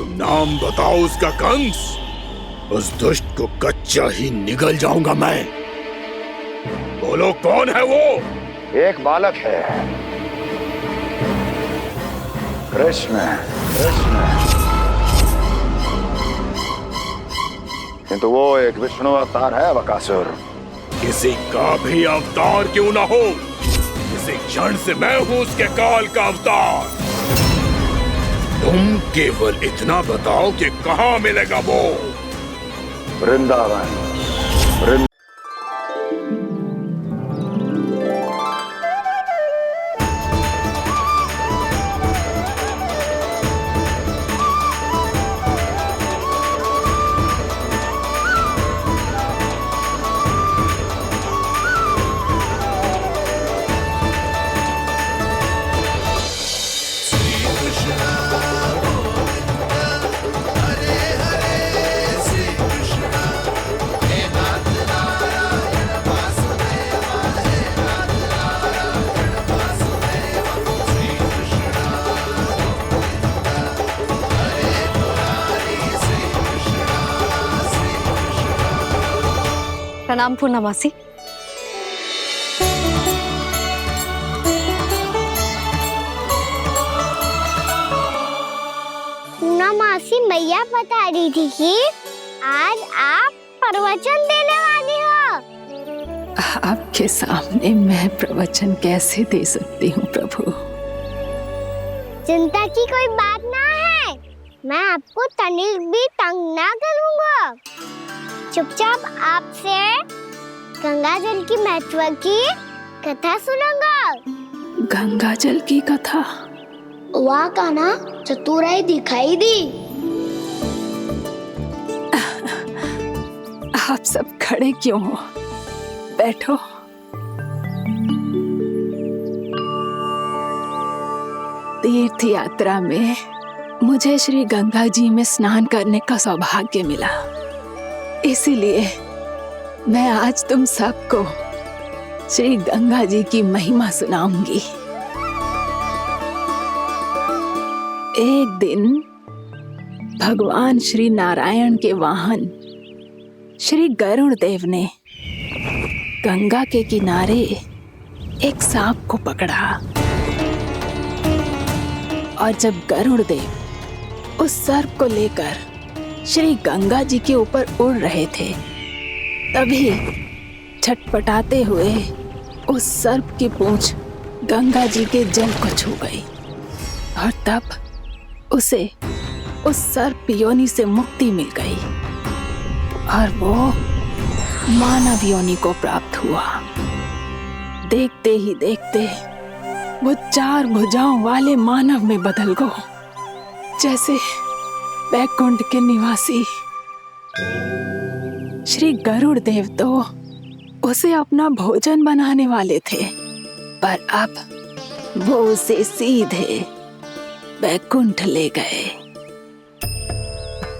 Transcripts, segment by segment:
तुम नाम बताओ उसका कंस, उस दुष्ट को कच्चा ही निगल जाऊंगा मैं। बोलो कौन है वो? एक बालक है, कृष्ण। किंतु वो एक विष्णु अवतार है बकासुर। किसी का भी अवतार क्यों ना हो, इसी क्षण से मैं हूं उसके काल का अवतार। तुम केवल इतना बताओ कि कहां मिलेगा वो? वृंदावन। प्रणाम पूर्णमासी। पूर्णमासी मैया बता रही थी कि आज आप प्रवचन देने वाली हो। आपके सामने मैं प्रवचन कैसे दे सकती हूँ प्रभु? चिंता की कोई बात ना है, मैं आपको तनिक भी तंग ना करूँगा। चुपचाप आपसे गंगा जल की महत्व की कथा सुनूंगा। गंगा जल की कथा? वहाँ का ना चतुराई दिखाई दी। आप सब खड़े क्यों हो? बैठो। तीर्थ यात्रा में मुझे श्री गंगा जी में स्नान करने का सौभाग्य मिला, इसीलिए मैं आज तुम सबको श्री गंगा जी की महिमा सुनाऊंगी। एक दिन भगवान श्री नारायण के वाहन श्री गरुड़ देव ने गंगा के किनारे एक सांप को पकड़ा, और जब गरुड़ देव उस सर्प को लेकर श्री गंगा जी के ऊपर उड़ रहे थे, तभी छटपटाते हुए उस सर्प की पूंछ गंगा जी के जल को छू गई, और तब उसे उस सर्प योनि से मुक्ति मिल गई और वो मानव योनि को प्राप्त हुआ। देखते ही देखते वो 4 भुजाओं वाले मानव में बदल गो, जैसे बैकुंठ के निवासी। श्री गरुड़ देव तो उसे अपना भोजन बनाने वाले थे, पर अब वो उसे सीधे बैकुंठ ले गए।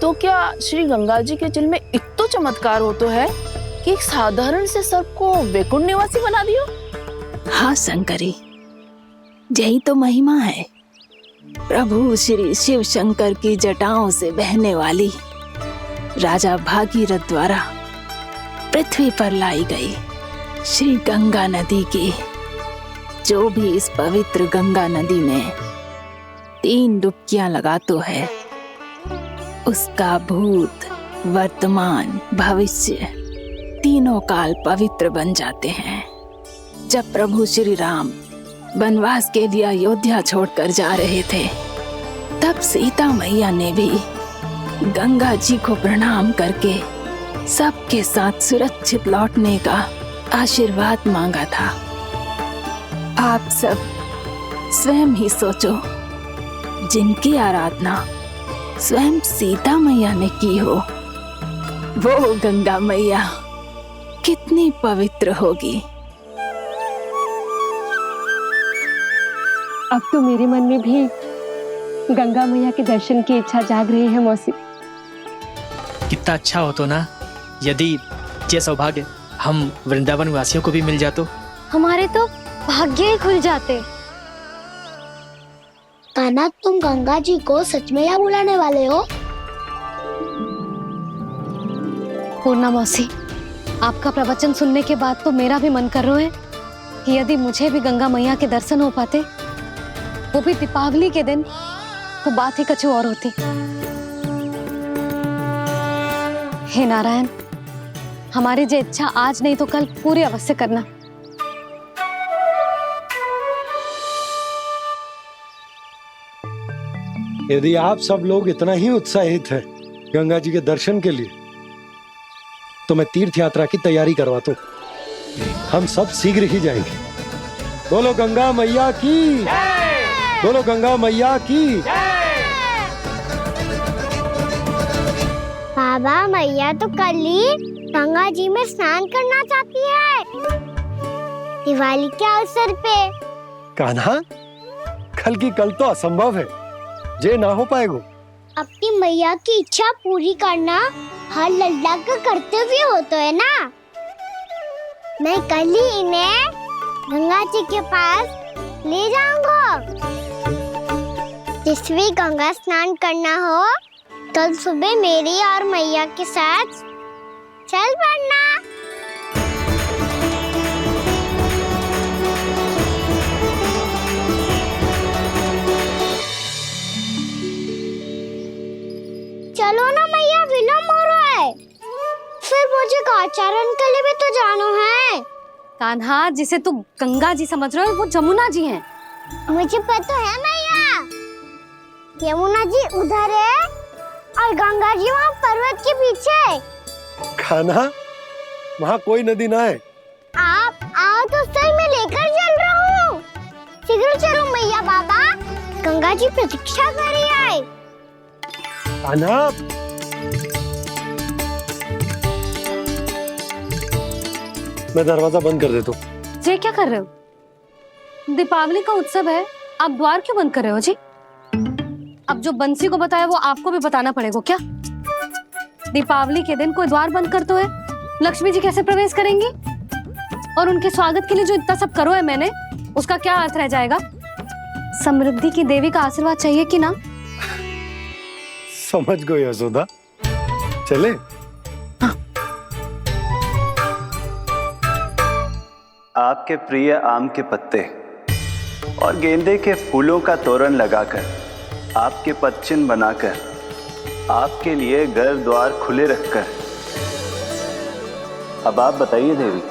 तो क्या श्री गंगा जी के जल में इतना चमत्कार हो तो है कि एक साधारण से सर्प को बैकुंठ निवासी बना दिया? हाँ शंकरी, यही तो महिमा है। प्रभु श्री शिव शंकर की जटाओं से बहने वाली राजा भागीरथ द्वारा पृथ्वी पर लाई गई श्री गंगा नदी की, जो भी इस पवित्र गंगा नदी में 3 डुबकियां लगाता है, उसका भूत, वर्तमान, भविष्य तीनों काल पवित्र बन जाते हैं। जब प्रभु श्री राम वनवास के लिए अयोध्या छोड़कर जा रहे थे, तब सीता मैया ने भी गंगा जी को प्रणाम करके सबके साथ सुरक्षित लौटने का आशीर्वाद मांगा था। आप सब स्वयं ही सोचो, जिनकी आराधना स्वयं सीता मैया ने की हो, वो गंगा मैया कितनी पवित्र होगी। अब तो मेरे मन में भी गंगा मैया के दर्शन की इच्छा जाग रही है मौसी। कितना अच्छा हो तो ना यदि ये सौभाग्य हम वृंदावन वासियों को भी मिल जातो। हमारे तो भाग्य ही खुल जाते। कान्हा, तुम गंगा जी को सच में यहाँ बुलाने वाले हो? अन्नपूर्णा मौसी, आपका प्रवचन सुनने के बाद तो मेरा भी मन कर रहा है कि यदि मुझे भी गंगा मैया के दर्शन हो पाते, वो भी दीपावली के दिन, तो बात ही कुछ और होती। हे नारायण, हमारी जो इच्छा आज नहीं तो कल पूरी अवश्य करना। यदि आप सब लोग इतना ही उत्साहित हैं गंगा जी के दर्शन के लिए, तो मैं तीर्थ यात्रा की तैयारी करवाता हूँ। हम सब शीघ्र ही जाएंगे। बोलो गंगा मैया की, बोलो गंगा मैया की। बाबा, मैया तो कल ही गंगा जी में स्नान करना चाहती है, दिवाली के अवसर पे। कान्हा, कल की कल तो असंभव है, जे ना हो पाएगा। अपनी मैया की इच्छा पूरी करना हर लल्ला का कर्तव्य होता है ना। मैं कल ही इन्हें गंगा जी के पास ले जाऊंगा। जिस भी गंगा स्नान करना हो, कल सुबह मेरी और मैया के साथ चल पड़ना। चलो ना मैया, विलम्ब हो रहा है। फिर मुझे गौचारण के लिए भी तो जाना है। कान्हा, जिसे तू गंगा जी समझ रहे हो, वो जमुना जी हैं। मुझे पता है मैया, यमुना जी उधर है और गंगा जी वहाँ पर्वत के पीछे। कान्हा, वहाँ कोई नदी ना है। आप आओ तो सही, मैं लेकर चल रहा हूँ। शीघ्र चलो मैया बाबा, गंगा जी प्रतीक्षा कर रही है। कान्हा, मैं दरवाजा बंद कर देता हूँ। ये क्या कर रहे हो? दीपावली का उत्सव है, आप द्वार क्यों बंद कर रहे हो जी? अब जो बंसी को बताया वो आपको भी बताना पड़ेगा क्या? दीपावली के दिन कोई द्वार बंद करते है, लक्ष्मी जी कैसे प्रवेश करेंगी? और उनके स्वागत के लिए जो इतना सब करो है मैंने, उसका क्या अर्थ रह जाएगा? समृद्धि की देवी का आशीर्वाद चाहिए कि ना? समझ गई यशोदा, चले। आपके प्रिय आम के पत्ते और गेंदे के फूलों का तोरण लगाकर, आपके पदचिन्ह बनाकर, आपके लिए घर द्वार खुले रखकर, अब आप बताइए देवी,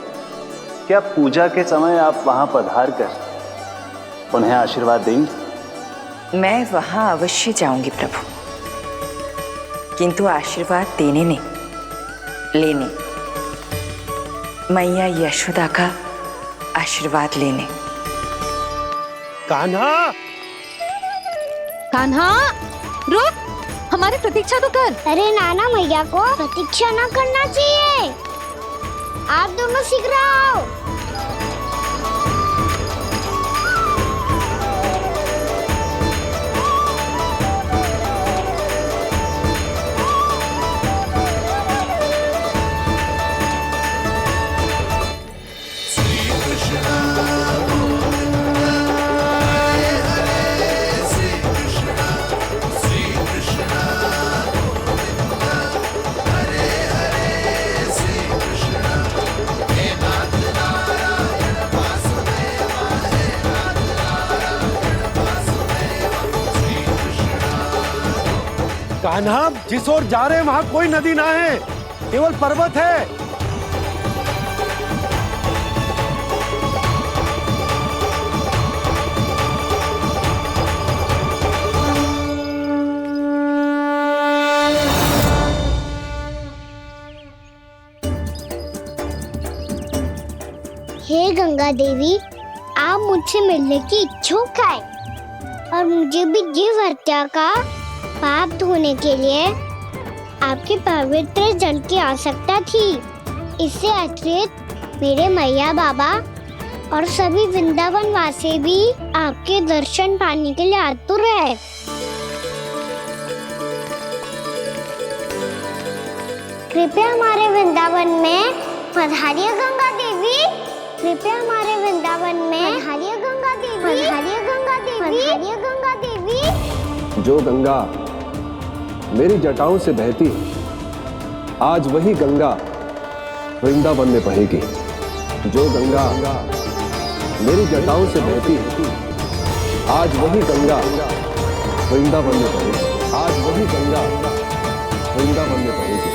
क्या पूजा के समय आप वहां पधार कर उन्हें आशीर्वाद देंगी? मैं वहां अवश्य जाऊंगी प्रभु, किंतु आशीर्वाद देने नहीं, लेने, मैया यशोदा का आशीर्वाद लेने। कान्हा, कान्हा, रुक, हमारी प्रतीक्षा तो कर। अरे नाना, मैया को प्रतीक्षा न करना चाहिए। आप दोनों शीघ्र आओ। कान्हा, जिस ओर जा रहे हैं वहां कोई नदी ना है, केवल पर्वत है। हे गंगा देवी, आप मुझसे मिलने की इच्छुक है और मुझे भी जीव हत्या का पाप धोने के लिए आपके पवित्र जल की आवश्यकता थी। इससे अतिरिक्त मेरे मैया बाबा और सभी वृंदावन वासी भी आपके दर्शन पाने के लिए आतुर है। कृपया हमारे वृंदावन में पधारिए गंगा देवी। कृपया हमारे वृंदावन में पधारिए गंगा देवी। पधारिए गंगा देवी। पधारिए गंगा देवी। जो गंगा मेरी जटाओं से बहती है, आज वही गंगा वृंदावन में बहेगी। जो गंगा मेरी जटाओं से बहती है, आज वही गंगा वृंदावन में बहेगी। आज वही गंगा वृंदावन में बहेगी।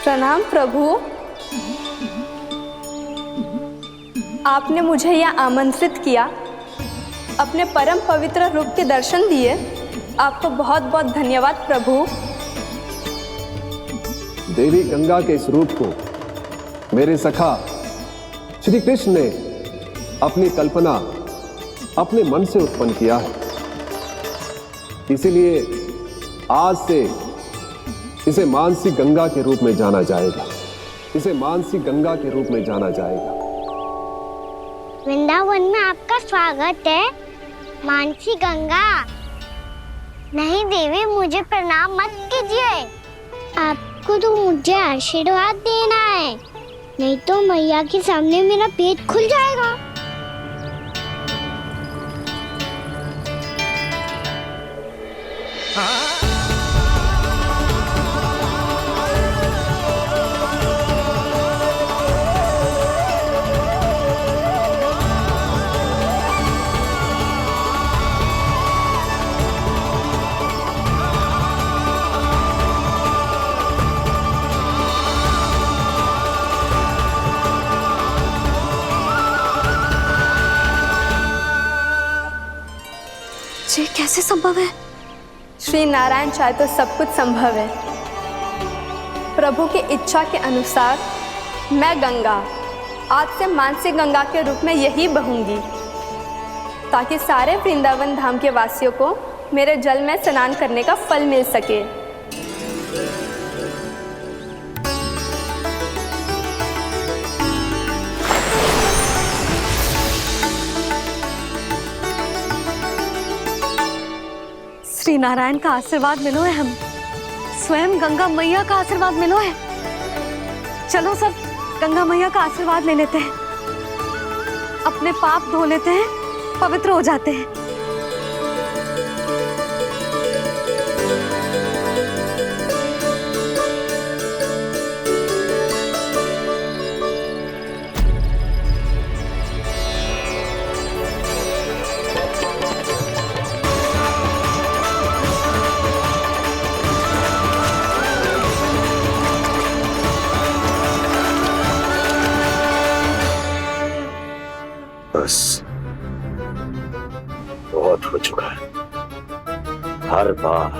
प्रणाम प्रभु। आपने मुझे यहाँ आमंत्रित किया, अपने परम पवित्र रूप के दर्शन दिए। आपको बहुत बहुत धन्यवाद प्रभु। देवी गंगा के इस रूप को मेरे सखा श्री कृष्ण ने अपनी कल्पना अपने मन से उत्पन्न किया है। इसीलिए आज से इसे मानसी गंगा के रूप में जाना जाएगा। इसे मानसी गंगा के रूप में जाना जाएगा। वृंदावन में आपका स्वागत है मानसी गंगा। नहीं देवी, मुझे प्रणाम मत कीजिए। आपको तो मुझे आशीर्वाद देना है, नहीं तो मैया के सामने मेरा पेट खुल जाएगा। ये कैसे संभव है? श्री नारायण चाहे तो सब कुछ संभव है। प्रभु की इच्छा के अनुसार मैं गंगा आज से मानसी गंगा के रूप में यही बहूंगी, ताकि सारे वृंदावन धाम के वासियों को मेरे जल में स्नान करने का फल मिल सके। श्री नारायण का आशीर्वाद मिलो है, हम स्वयं गंगा मैया का आशीर्वाद मिलो है। चलो सब गंगा मैया का आशीर्वाद ले लेते हैं, अपने पाप धो लेते हैं, पवित्र हो जाते हैं। बस बहुत हो चुका है। हर बार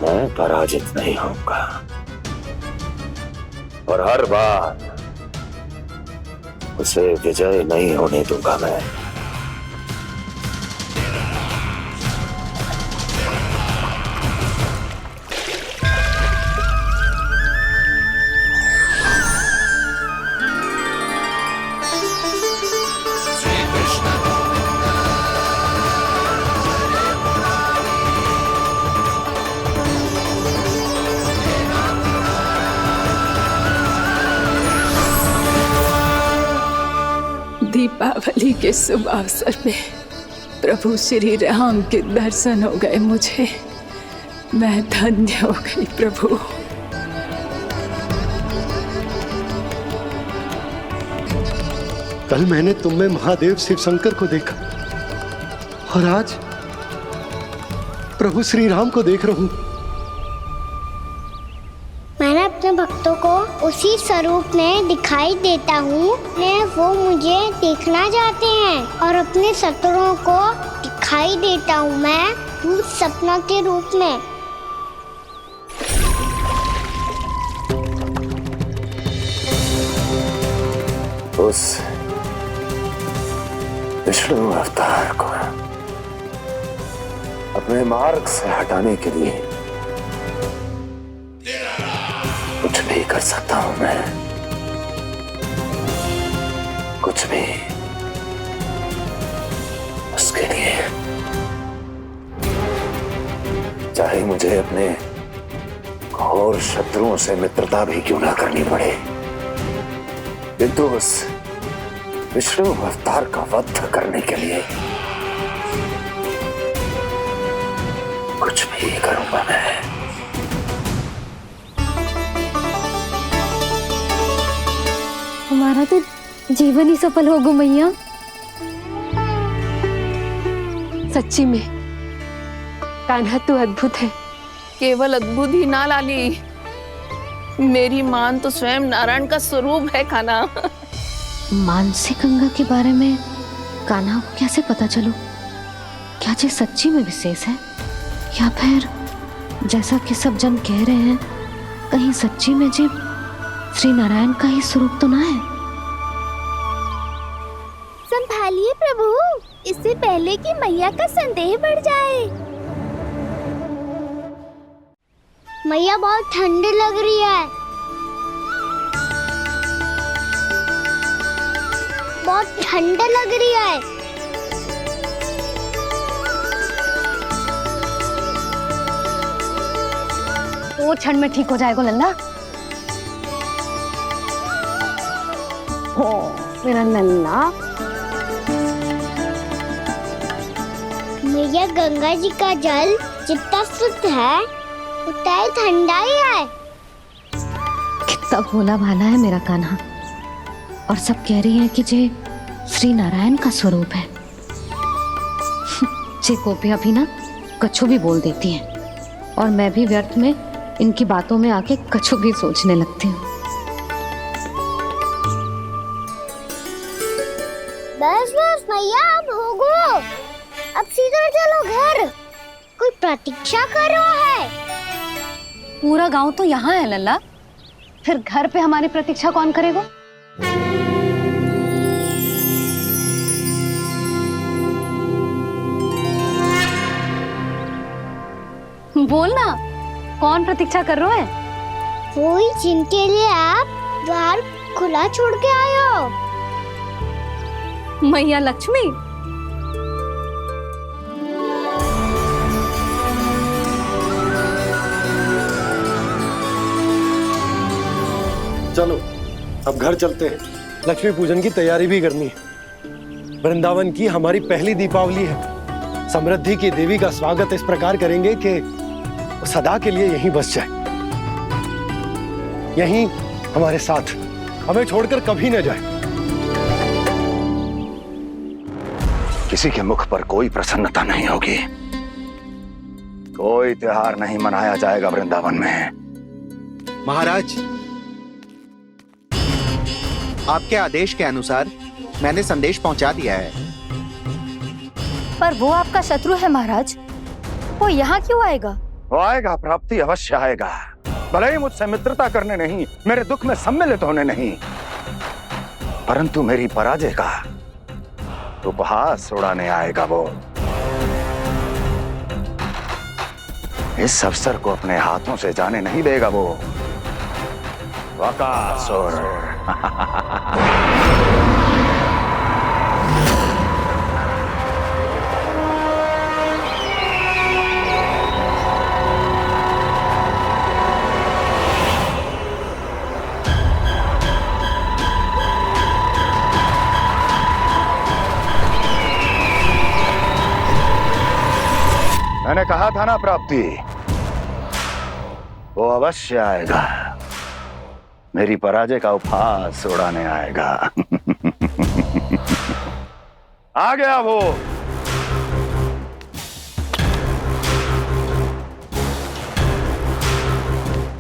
मैं पराजित नहीं होऊंगा और हर बार उसे विजय नहीं होने दूंगा मैं। दीपावली के शुभ अवसर पे प्रभु श्री राम के दर्शन हो गए मुझे। मैं धन्य हो गई प्रभु। कल मैंने तुम में महादेव शिव शंकर को देखा और आज प्रभु श्री राम को देख रहा हूं। मैंने अपने भक्तों को उसी स्वरूप में दिखाई देता हूँ, वो मुझे देखना चाहते हैं और अपने शत्रुओं को दिखाई देता हूँ मैं भूत सपना के रूप में। उस विष्णु अवतार को अपने मार्ग से हटाने के लिए कुछ भी कर सकता हूं मैं, कुछ भी। उसके लिए चाहे मुझे अपने घोर शत्रुओं से मित्रता भी क्यों ना करनी पड़े, किंतु उस विष्णु अवतार का वध करने के लिए कुछ भी करूंगा मैं। हमारा तो जीवन ही सफल हो गो मैया। सच्ची में कान्हा तू अद्भुत है। केवल अद्भुत ही ना लाली, मेरी मान तो स्वयं नारायण का स्वरूप है कान्हा। मानसी गंगा के बारे में कान्हा को कैसे पता चलो? क्या ये सच्ची में विशेष है, या फिर जैसा कि सब जन कह रहे हैं, कहीं सच्ची में जी श्री नारायण का ही स्वरूप तो ना है? संभालिए प्रभु, इससे पहले कि मैया का संदेह बढ़ जाए। मैया बहुत ठंडी लग रही है, बहुत ठंडा लग रही है। वो क्षण में ठीक हो जाएगा लल्ला। हो मेरा लल्ला। मैया गंगा जी का जल जितना शुद्ध है उतना ही ठंडा ही है। कितना भोला भाला है मेरा कान्हा। और सब कह रही हैं कि जे श्री नारायण का स्वरूप है। जे गोपियां भी ना कछु भी बोल देती हैं, और मैं भी व्यर्थ में इनकी बातों में आके कछु भी सोचने लगती हूँ। बस बस मैया, अब होगो, अब सीधा चलो घर। कोई प्रतीक्षा कर रहा है। पूरा गांव तो यहाँ है लल्ला, फिर घर पे हमारी प्रतीक्षा कौन करेगा? बोल ना, कौन प्रतीक्षा कर रहा है? वही जिनके लिए आप द्वार खुला छोड़ के आए हो। मैया लक्ष्मी। चलो अब घर चलते हैं। लक्ष्मी पूजन की तैयारी भी करनी है। वृंदावन की हमारी पहली दीपावली है। समृद्धि की देवी का स्वागत इस प्रकार करेंगे कि सदा के लिए यहीं बस जाए, यहीं हमारे साथ, हमें छोड़कर कभी न जाए। किसी के मुख पर कोई प्रसन्नता नहीं होगी, कोई त्योहार नहीं मनाया जाएगा वृंदावन में। महाराज, आपके आदेश के अनुसार मैंने संदेश पहुंचा दिया है। पर वो आपका शत्रु है महाराज, वो यहाँ क्यों आएगा? वो आएगा, प्राप्ति अवश्य आएगा। भले ही मुझसे मित्रता करने नहीं, मेरे दुख में सम्मिलित होने नहीं, परंतु मेरी पराजय का उपहास उड़ाने आएगा वो। इस अवसर को अपने हाथों से जाने नहीं देगा वो। वकासुर। मैंने कहा था ना प्राप्ति, वो अवश्य आएगा, मेरी पराजय का उपहास उड़ाने आएगा। आ गया वो।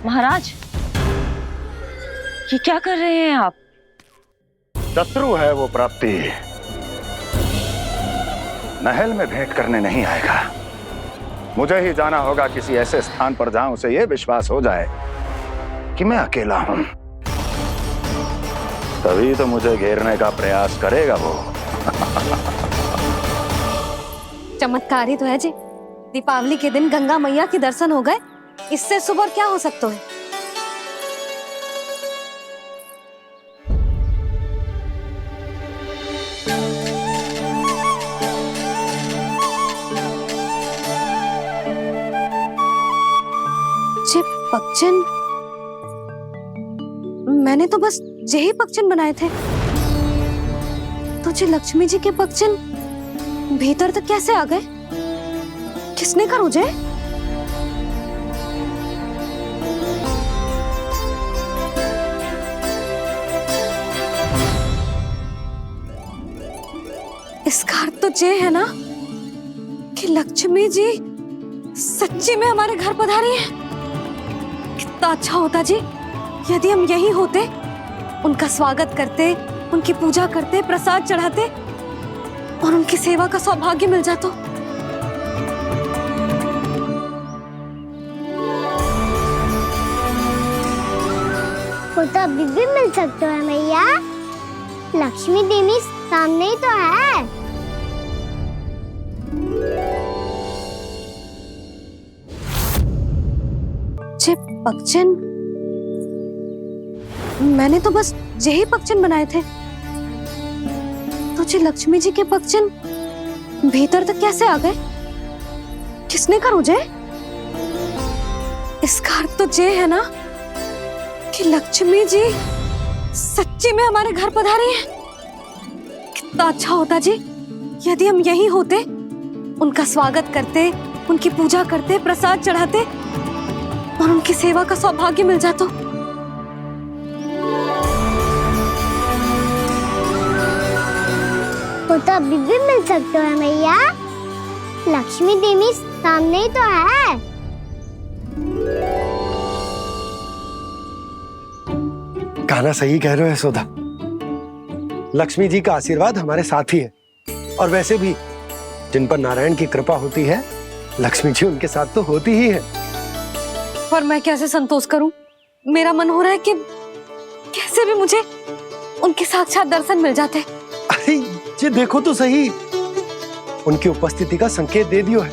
महाराज, ये क्या कर रहे हैं आप? शत्रु है वो प्राप्ति, महल में भेंट करने नहीं आएगा। मुझे ही जाना होगा किसी ऐसे स्थान पर जहां उसे यह विश्वास हो जाए कि मैं अकेला हूं। तभी तो मुझे घेरने का प्रयास करेगा वो। चमत्कार ही तो है जी। दीपावली के दिन गंगा मैया के दर्शन हो गए, इससे सुपर क्या हो सकता है। पक्षन, मैंने तो बस यही पक्षन बनाए थे। तो जी लक्ष्मी जी के पक्षन भीतर तक कैसे आ गए? किसने कर मुझे? इसका अर्थ तो ये है ना कि लक्ष्मी जी सच्ची में हमारे घर पधारी है। कितना अच्छा होता जी यदि हम यही होते, उनका स्वागत करते, उनकी पूजा करते, प्रसाद चढ़ाते और उनकी सेवा का सौभाग्य मिल जाता। वो तो अभी भी मिल सकते हैं मैया। लक्ष्मी देवी सामने ही तो है। पक्षन, मैंने तो बस यही पक्षन बनाए थे। तो जी लक्ष्मी जी के पक्षन भीतर तक कैसे आ गए? किसने कर मुझे? इसका अर्थ तो ये है ना कि लक्ष्मी जी सच्ची में हमारे घर पधारी है। कितना अच्छा होता जी यदि हम यही होते, उनका स्वागत करते, उनकी पूजा करते, प्रसाद चढ़ाते और उनकी सेवा का सौभाग्य मिल जाता। वो तो अभी भी मिल सकते हैं मैया। लक्ष्मी देवी सामने ही तो है। कहना सही कह रहे हो यशोदा। लक्ष्मी जी का आशीर्वाद हमारे साथ ही है, और वैसे भी जिन पर नारायण की कृपा होती है, लक्ष्मी जी उनके साथ तो होती ही है। पर मैं कैसे संतोष करूं? मेरा मन हो रहा है कि कैसे भी मुझे उनके साक्षात दर्शन मिल जाते। अरे ये देखो तो सही, उनकी उपस्थिति का संकेत दे दियो है।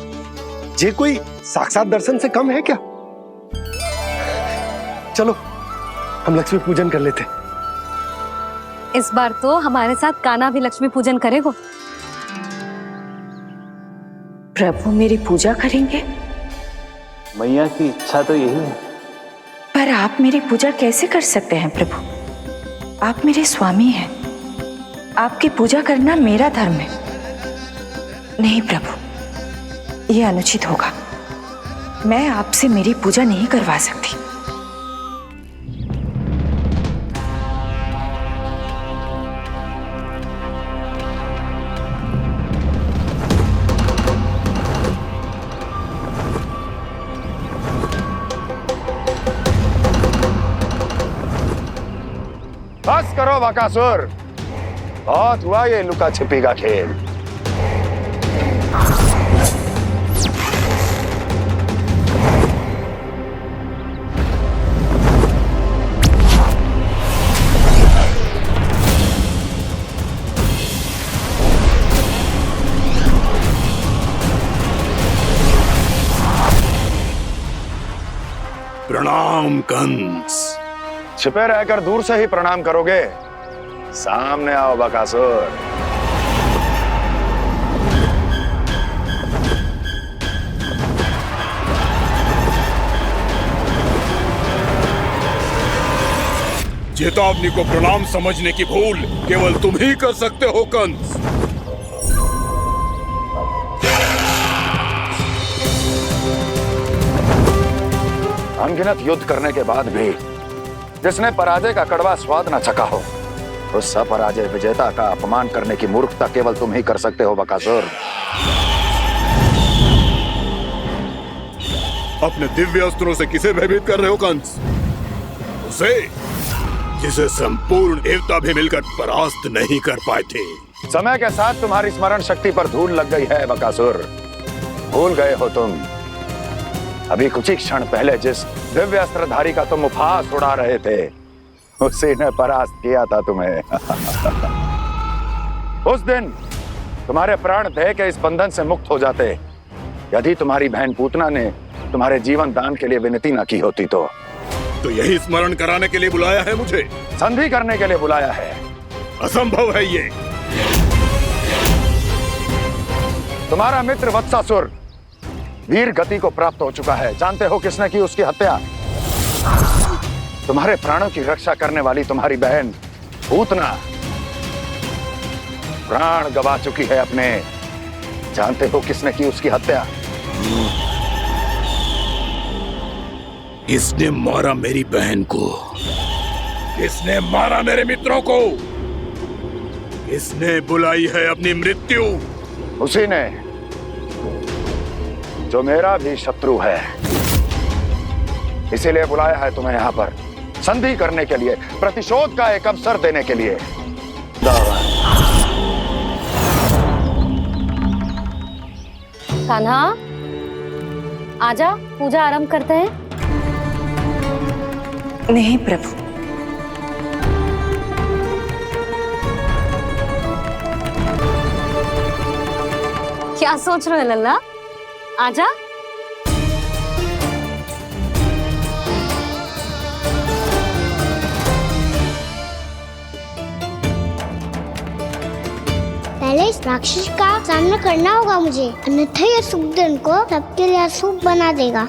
ये कोई साक्षात दर्शन से कम है क्या? चलो हम लक्ष्मी पूजन कर लेते। इस बार तो हमारे साथ कान्हा भी लक्ष्मी पूजन करेगा। प्रभु मेरी पूजा करेंगे? मैया की इच्छा तो यही है। पर आप मेरी पूजा कैसे कर सकते हैं प्रभु? आप मेरे स्वामी हैं। आपकी पूजा करना मेरा धर्म है। नहीं प्रभु, यह अनुचित होगा। मैं आपसे मेरी पूजा नहीं करवा सकती। बस करो बकासुर, बहुत हुआ ये लुका छिपी का खेल। प्रणाम कंस। छिपे रहकर दूर से ही प्रणाम करोगे? सामने आओ बकासुर। चेतावनी को प्रणाम समझने की भूल केवल तुम ही कर सकते हो कंस। अनगिनत युद्ध करने के बाद भी जिसने पराजय का कड़वा स्वाद न चखा हो, उस अपराजय विजेता का अपमान करने की मूर्खता केवल तुम ही कर सकते हो बकासुर। अपने दिव्य अस्त्रों से किसे भयभीत कर रहे हो कंस? उसे जिसे संपूर्ण देवता भी मिलकर परास्त नहीं कर पाए थे। समय के साथ तुम्हारी स्मरण शक्ति पर धूल लग गई है बकासुर। भूल गए हो तुम अभी कुछ ही क्षण पहले जिस दिव्य अस्त्रधारी का तुम उपहास उड़ा रहे थे, उसी ने परास्त किया था तुम्हें। उस दिन तुम्हारे प्राण दह के इस बंधन से मुक्त हो जाते यदि तुम्हारी बहन पूतना ने तुम्हारे जीवन दान के लिए विनती न की होती तो यही स्मरण कराने के लिए बुलाया है मुझे? संधि करने के लिए बुलाया है। असंभव है ये। तुम्हारा मित्र वत्सासुर वीर गति को प्राप्त हो चुका है। जानते हो किसने की उसकी हत्या? तुम्हारे प्राणों की रक्षा करने वाली तुम्हारी बहन पूतना प्राण गवा चुकी है अपने। जानते हो किसने की उसकी हत्या? किसने मारा मेरी बहन को? किसने मारा मेरे मित्रों को? किसने बुलाई है अपनी मृत्यु? उसी ने जो मेरा भी शत्रु है। इसीलिए बुलाया है तुम्हें यहाँ पर संधि करने के लिए, प्रतिशोध का एक अवसर देने के लिए। कान्हा, आजा, पूजा आरंभ करते हैं। नहीं प्रभु, क्या सोच रहे हो लल्ला? आजा। पहले इस राक्षस का सामना करना होगा मुझे, अन्यथा ये शुभ दिन को सबके लिए अशुभ बना देगा।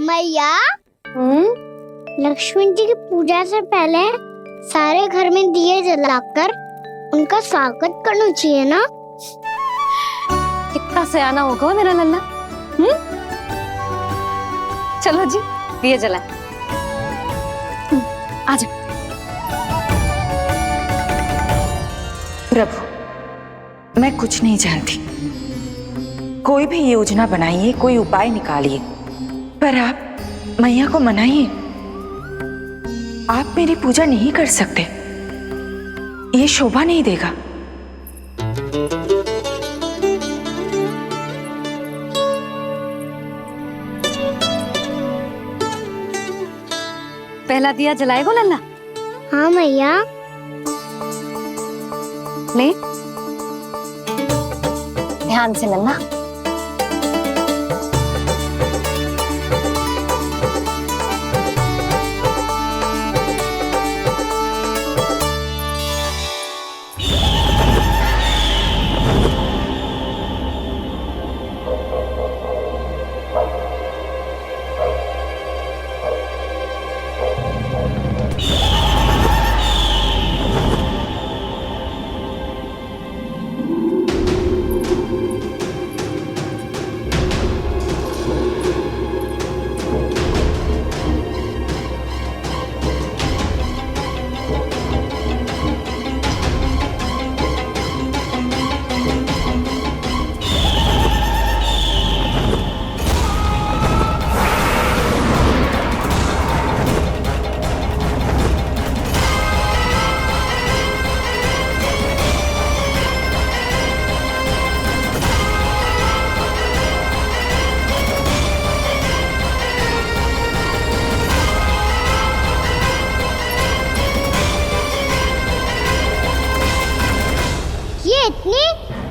मैया, लक्ष्मण जी की पूजा से पहले सारे घर में दिए जलाकर उनका स्वागत करना चाहिए ना? कितना सयाना होगा मेरा लल्ला। चलो जी, दिए जलाए। आजा। प्रभु, मैं कुछ नहीं जानती। कोई भी योजना बनाइए, कोई उपाय निकालिए, पर आप मैया को मनाइए। आप मेरी पूजा नहीं कर सकते, ये शोभा नहीं देगा। पहला दिया जलाएगो लल्ला? हाँ मैया। ले, ध्यान से लल्ला।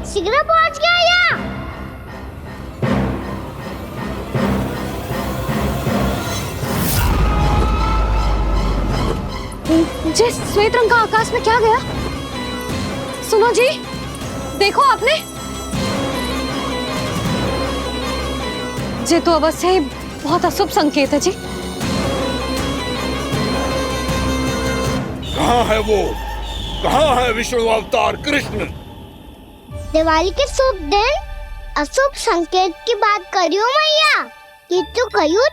शीघ्र पहुंच गया यहाँ। जी, श्वेत रंग का आकाश में क्या गया? सुनो जी, देखो आपने। ये तो अवश्य ही बहुत अशुभ संकेत है जी। कहाँ है वो? कहाँ है विष्णु अवतार कृष्ण? दिवाली के शुभ दिन अशुभ संकेत की बात करियो मैया। ये तो कयूत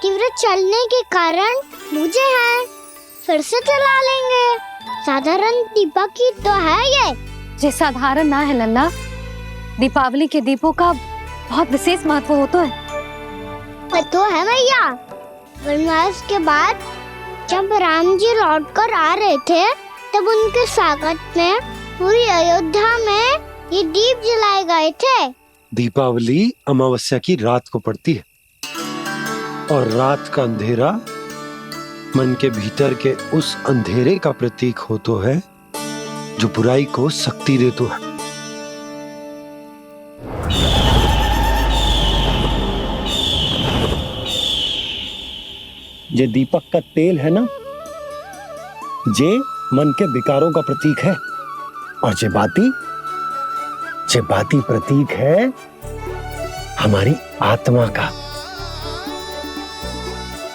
तीव्र चलने के कारण मुझे है, फिर से चला लेंगे। साधारण दीपक ही तो है ये साधारण ना है लल्ला। दीपावली के दीपों का बहुत विशेष महत्व होता है। तो है मैया, वनवास के बाद जब राम जी लौट कर आ रहे थे तब उनके स्वागत में पूरी अयोध्या में ये दीप जलाए गए थे। दीपावली अमावस्या की रात को पड़ती है। और रात का अंधेरा मन के भीतर के उस अंधेरे का प्रतीक हो तो है जो बुराई को शक्ति दे तो है। ये दीपक का तेल है ना, जे मन के विकारों का प्रतीक है, और जे बाती प्रतीक है हमारी आत्मा का।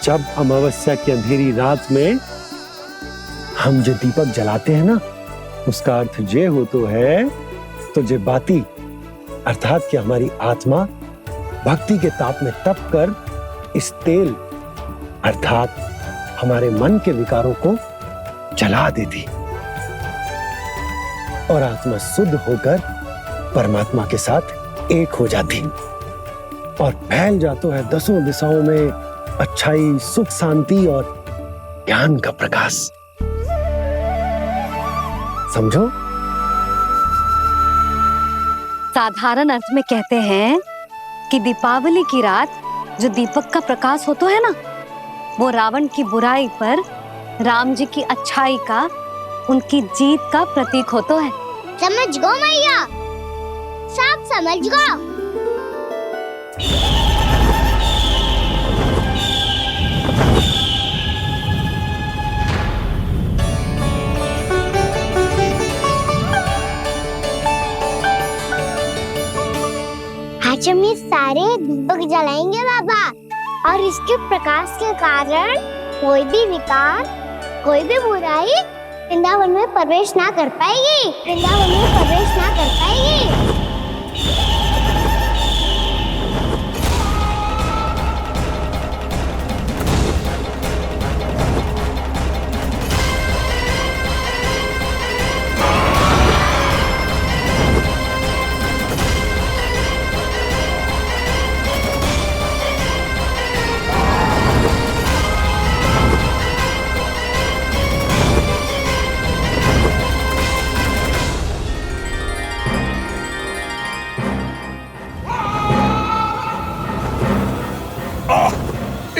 जब अमावस्या की अंधेरी रात में हम जो दीपक जलाते हैं ना, उसका अर्थ ये हो तो है, तो जे बाती अर्थात कि हमारी आत्मा भक्ति के ताप में तप कर इस तेल अर्थात हमारे मन के विकारों को जला देती और आत्मा शुद्ध होकर परमात्मा के साथ एक हो जाती और फैल जाता है दसों दिशाओं में अच्छाई, सुख, शांति और ज्ञान का प्रकाश। समझो? साधारण अर्थ में कहते हैं कि दीपावली की रात जो दीपक का प्रकाश होता है ना, वो रावण की बुराई पर राम जी की अच्छाई का, उनकी जीत का प्रतीक होता है। समझ गो मैया, सब समझ गो। आज हम ये सारे दीपक जलाएंगे बाबा, और इसके प्रकाश के कारण कोई भी विकार, कोई भी बुराई वृंदावन में प्रवेश ना कर पाएगी, वृंदावन में प्रवेश ना कर पाएगी।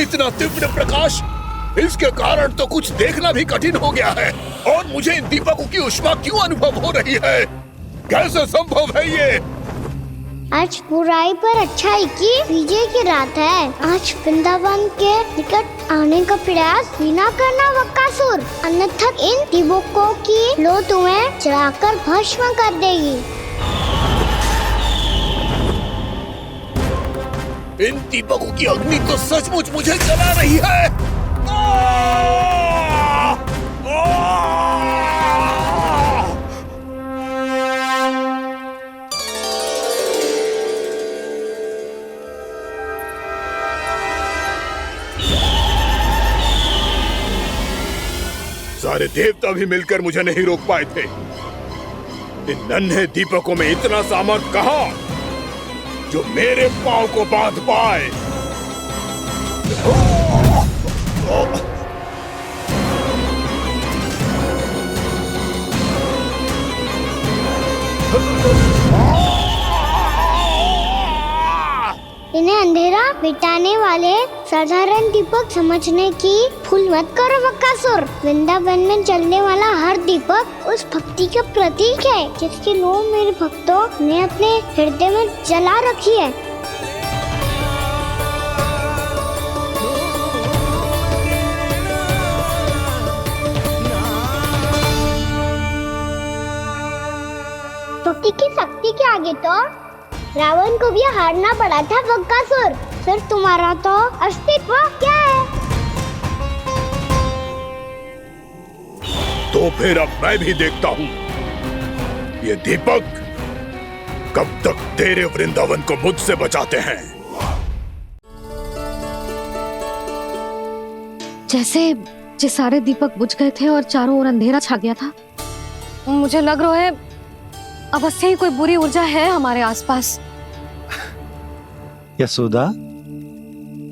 इतना तीव्र प्रकाश, इसके कारण तो कुछ देखना भी कठिन हो गया है। और मुझे इन दीपकों की ऊष्मा क्यों अनुभव हो रही है? कैसे संभव है ये? आज बुराई पर अच्छाई की विजय की रात है। आज वृंदावन के निकट आने का प्रयास भी ना करना बकासुर, अन्यथा इन दीपकों की लो तुम्हें जलाकर भस्म कर देगी। इन दीपकों की अग्नि तो सचमुच मुझे जला रही है। सारे देवता भी मिलकर मुझे नहीं रोक पाए थे। इन नन्हे दीपकों में इतना सामर्थ्य कहां जो मेरे पांव को बांध पाए। इन्हें अंधेरा मिटाने वाले साधारण दीपक समझने की भूल मत करो बकासुर। वृंदावन में जलने वाला हर दीपक उस भक्ति का प्रतीक है जिसकी लो मेरे भक्तों ने अपने हृदय में जला रखी है। भक्ति की शक्ति के आगे तो रावण को भी हारना पड़ा था बकासुर। फिर तुम्हारा तो अस्तित्व क्या है? तो फिर अब मैं भी देखता हूँ ये दीपक कब तक तेरे वृंदावन को मुझसे बचाते हैं। जैसे सारे दीपक बुझ गए थे और चारों ओर अंधेरा छा गया था, मुझे लग रहा है अवश्य ही कोई बुरी ऊर्जा है हमारे आसपास। यशोदा,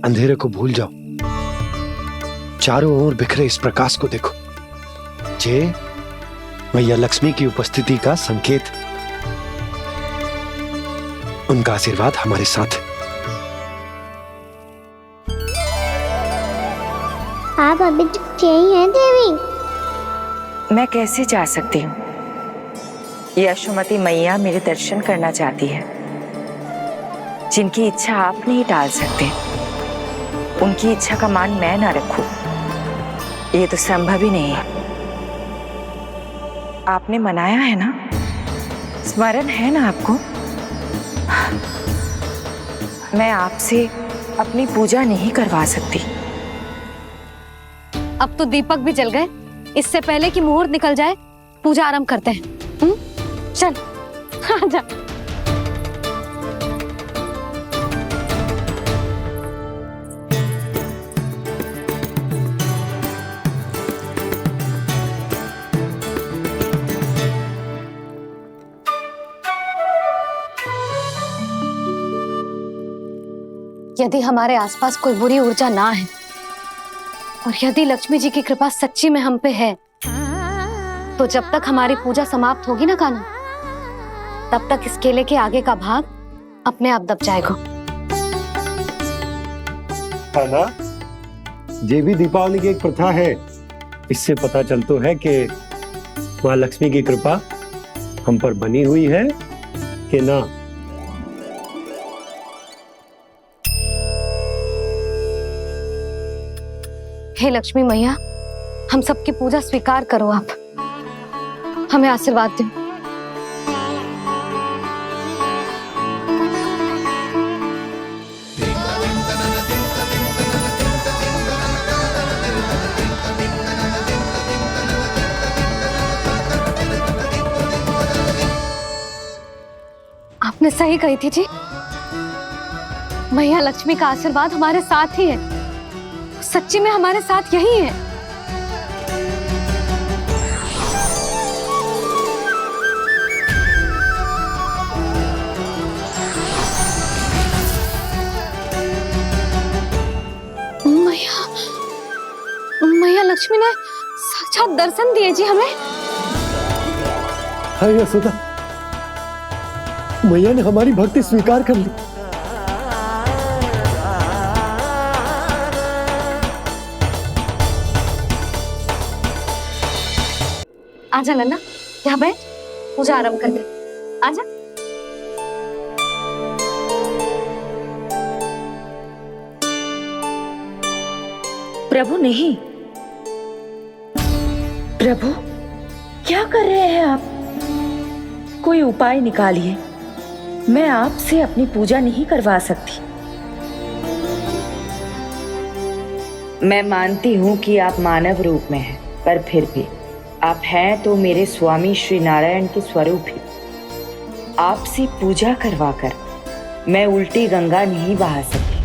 अंधेरे को भूल जाओ, चारों ओर बिखरे इस प्रकाश को देखो। जे मैया लक्ष्मी की उपस्थिति का संकेत, उनका आशीर्वाद हमारे साथ है। आप अभी तक यही हैं देवी? मैं कैसे जा सकती हूँ? यशोमती मैया मेरे दर्शन करना चाहती है। जिनकी इच्छा आप नहीं टाल सकते, उनकी इच्छा का मान मैं ना रखूं, ये तो संभव ही नहीं है। आपने मनाया है ना? स्मरण है ना आपको? मैं आपसे अपनी पूजा नहीं करवा सकती। अब तो दीपक भी जल गए। इससे पहले कि मुहूर्त निकल जाए, पूजा आरंभ करते हैं। चल आजा। यदि हमारे आसपास कोई बुरी ऊर्जा ना है और यदि लक्ष्मी जी की कृपा सच्ची में हम पे है, तो जब तक हमारी पूजा समाप्त होगी ना कान्हा, तब तक इस केले के आगे का भाग अपने आप दब जाएगा। कान्हा, ये भी दीपावली की एक प्रथा है। इससे पता चलता है कि माँ लक्ष्मी की कृपा हम पर बनी हुई है कि ना। हे लक्ष्मी मैया, हम सबकी पूजा स्वीकार करो। आप हमें आशीर्वाद दो। आपने सही कही थी जी। मैया लक्ष्मी का आशीर्वाद हमारे साथ ही है। सच्ची में हमारे साथ यही है। मैया लक्ष्मी ने साक्षात दर्शन दिए जी हमें। हाँ यशोदा, मैया ने हमारी भक्ति स्वीकार कर ली। आजा नन्ना, यहाँ बैठ, पूजा आरंभ कर दे। आजा। प्रभु नहीं, प्रभु क्या कर रहे हैं आप? कोई उपाय निकालिए। मैं आपसे अपनी पूजा नहीं करवा सकती। मैं मानती हूँ कि आप मानव रूप में हैं, पर फिर भी आप हैं तो मेरे स्वामी श्री नारायण के स्वरूप ही। आपसे पूजा करवाकर मैं उल्टी गंगा नहीं बहा सकती।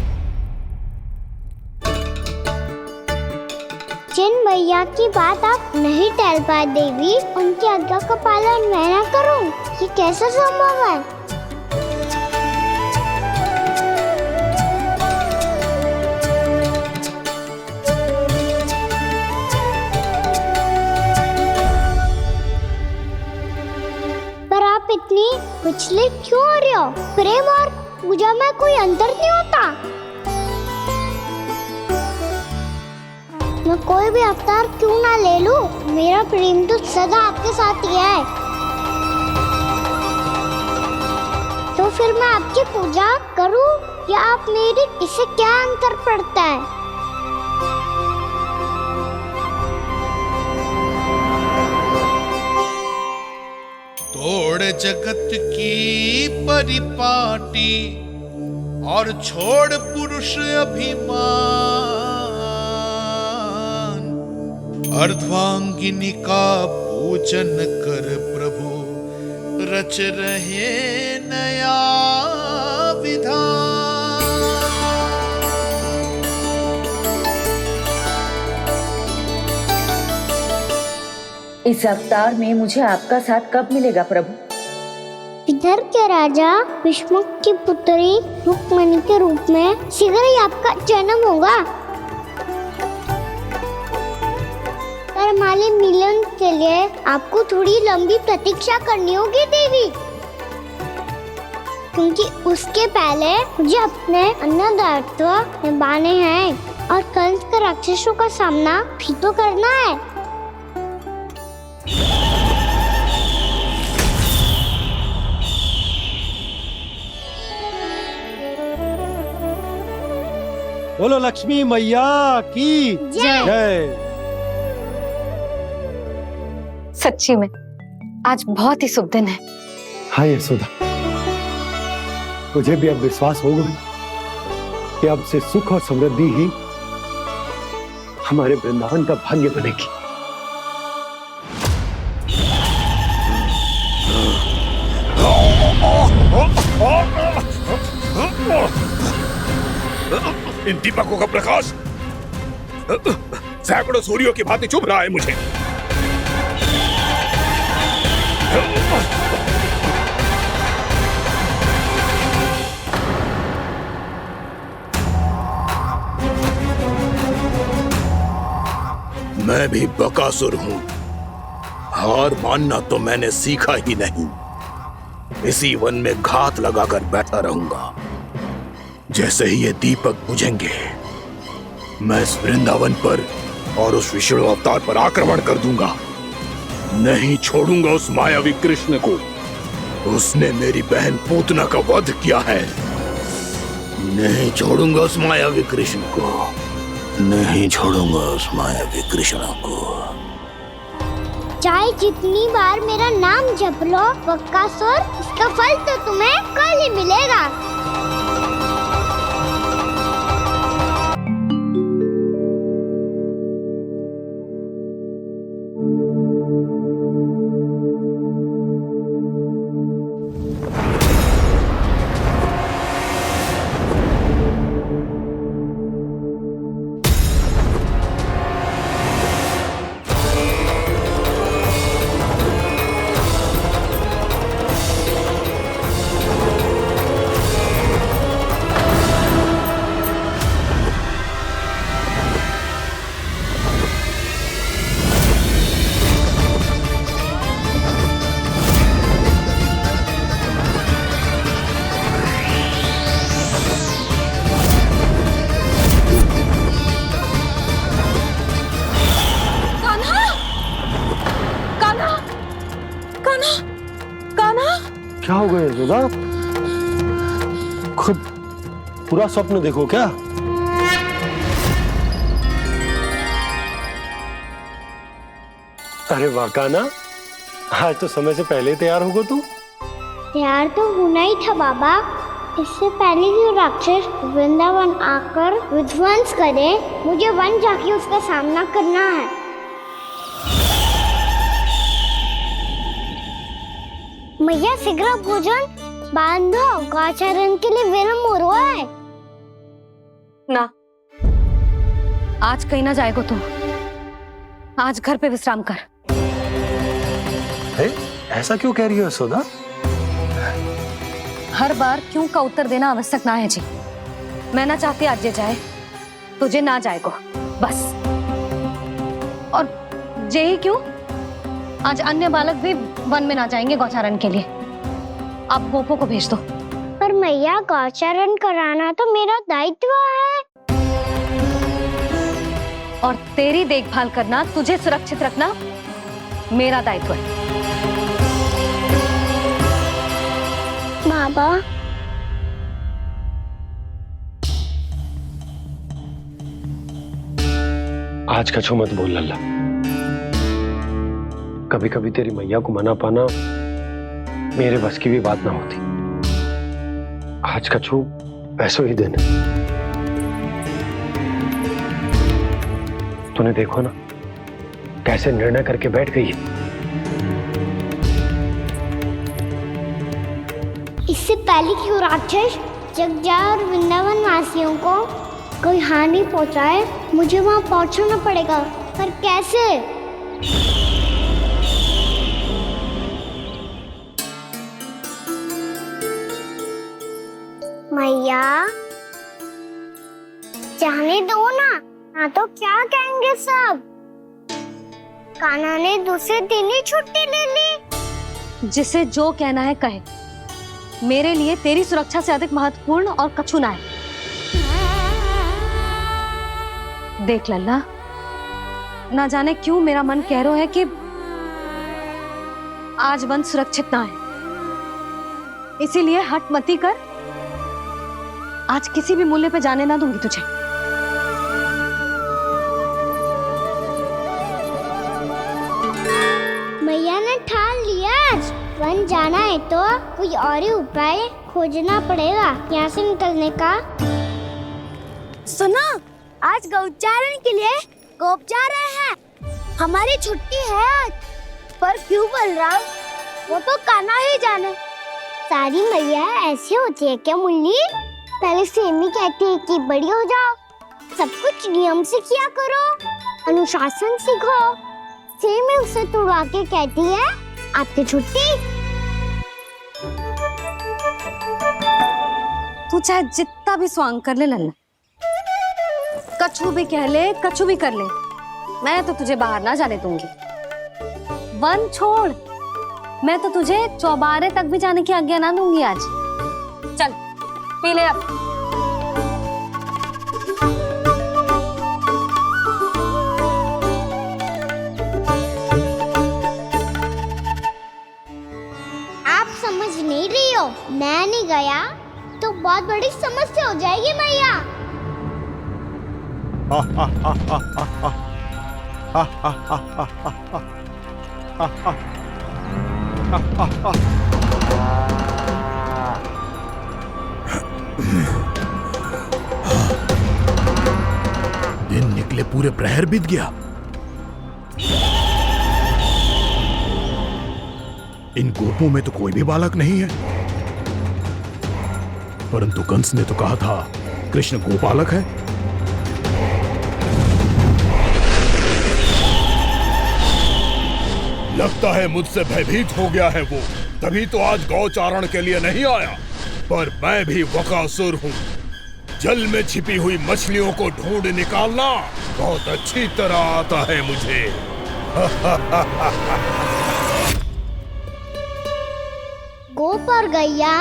जिन मैया की बात आप नहीं टाल पाए देवी, उनकी आज्ञा का पालन मैं ना करूं, ये कैसे संभव है? पर आप इतनी विचलित क्यों हो रहे हो? प्रेम और पूजा में कोई अंतर नहीं होता। मैं कोई भी अवतार क्यों ना ले लूं, मेरा प्रेम तो सदा आपके साथ ही है। तो फिर मैं आपकी पूजा करूं या आप मेरी, इससे क्या अंतर पड़ता है? तोड़ जगत की परिपाटी और छोड़ पुरुष अभिमान, अर्धांगिनी का पूजन कर प्रभु रच रहे नया विधान। इस अवतार में मुझे आपका साथ कब मिलेगा प्रभु? इधर के राजा भीष्मक की पुत्री रुक्मणी के रूप में शीघ्र ही आपका जन्म होगा। पर हमारे मिलन के लिए आपको थोड़ी लंबी प्रतीक्षा करनी होगी देवी, क्योंकि उसके पहले मुझे अपने अन्य दायित्व निभाने हैं। और कंस के राक्षसों का सामना भी तो करना है। बोलो लक्ष्मी मैया की जय। सच्ची में आज बहुत ही शुभ दिन है। हाँ यशोदा, मुझे भी अब विश्वास हो गया कि अब से सुख और समृद्धि ही हमारे वृंदावन का भाग्य बनेगी। इन दीपकों का प्रकाश सैकड़ों सूर्यों की भांति चुभ रहा है मुझे। मैं भी बकासुर हूं, हार मानना तो मैंने सीखा ही नहीं। इसी वन में घात लगाकर बैठा रहूंगा। जैसे ही ये दीपक बुझेंगे, मैं इस वृंदावन पर और उस विष्णु अवतार पर आक्रमण कर दूंगा। नहीं छोड़ूंगा उस मायावी कृष्ण को। उसने मेरी बहन पूतना का वध किया है। नहीं छोड़ूंगा उस मायावी कृष्ण को। नहीं छोड़ूंगा उस मायावी कृष्ण को। चाहे जितनी बार मेरा नाम जप लो बकासुर, इसका फल तो तुम्हें कल ही मिलेगा। क्या हो गया यशोदा? खुद पूरा स्वप्न देखो क्या? अरे वाह कान्हा, आज तो समय से पहले तैयार होगा तू। तैयार तो होना ही था बाबा। इससे पहले कि राक्षस वृंदावन आकर विध्वंस करे, मुझे वन जाके उसका सामना करना है। मैया शीघ्र भोजन बांधो, गौचरण के लिए विलंब हो रहा है। ना, आज कहीं ना जाएगा तुम। आज घर पे विश्राम कर। ऐसा क्यों कह रही हो यशोदा? हर बार क्यों का उत्तर देना आवश्यक ना है जी। मैं ना चाहती आज ये जाए, तुझे ना जाएगा बस। और जे ही क्यों, आज अन्य बालक भी वन में ना जाएंगे गौचारण के लिए। आप गोपो को भेज दो। पर मैया गौचारण कराना तो मेरा दायित्व है। और तेरी देखभाल करना, तुझे सुरक्षित रखना मेरा दायित्व है। बाबा, आज कछु मत बोल लल्ला। कभी कभी तेरी मैया को मना पाना मेरे बस की भी बात ना होती। आज कछु पैसों ही दिन है। तूने देखो ना कैसे निर्णय करके बैठ गई है। इससे पहले कि वो राक्षस जगजा और वृंदावन वासियों को कोई हानि पहुंचाए, मुझे वहां पहुंचना पड़ेगा। पर कैसे? मैया, जाने दो ना तो क्या कहेंगे सब। कान्हा ने दूसरे दिन ही छुट्टी ले ली। जिसे जो कहना है कहे। मेरे लिए तेरी सुरक्षा से अधिक महत्वपूर्ण और कछु ना है। देख लल्ला, ना जाने क्यों मेरा मन कह रहा है कि आज वन सुरक्षित ना है, इसीलिए हट मती कर, आज किसी भी मूल्य पे जाने ना दूंगी तुझे। मैया ने ठान लिया, वन जाना है तो कोई और ही उपाय खोजना पड़ेगा यहाँ से निकलने का। सुनो, आज गौचारण के लिए गोप जा रहे हैं, हमारी छुट्टी है आज। पर क्यों बलराम, वो तो कान्हा ही जाने। सारी मैया ऐसी होती है क्या मुल्ली? पहले सेमी कहती है कि बड़ी हो जाओ, सब कुछ नियम से किया करो, अनुशासन सीखो। सेमी उसे तुड़वा के कहती है आपकी छुट्टी। तू चाहे जितना भी स्वांग कर ले लल्ला, कछु भी कह ले, कछु भी कर ले, मैं तो तुझे बाहर ना जाने दूंगी। वन छोड़, मैं तो तुझे चौबारे तक भी जाने की आज्ञा ना दूंगी आज। चल पी ले अब। आप समझ नहीं रही हो, मैं नहीं गया तो बहुत बड़ी समस्या हो जाएगी मैया। दिन निकले पूरे प्रहर बीत गया। इन गोपों में तो कोई भी बालक नहीं है, परंतु कंस ने तो कहा था कृष्ण गोपालक है। लगता है मुझसे भयभीत हो गया है वो, तभी तो आज गौचारण के लिए नहीं आया। पर मैं भी बकासुर हूँ, जल में छिपी हुई मछलियों को ढूंढ निकालना बहुत अच्छी तरह आता है मुझे। गोप और गैया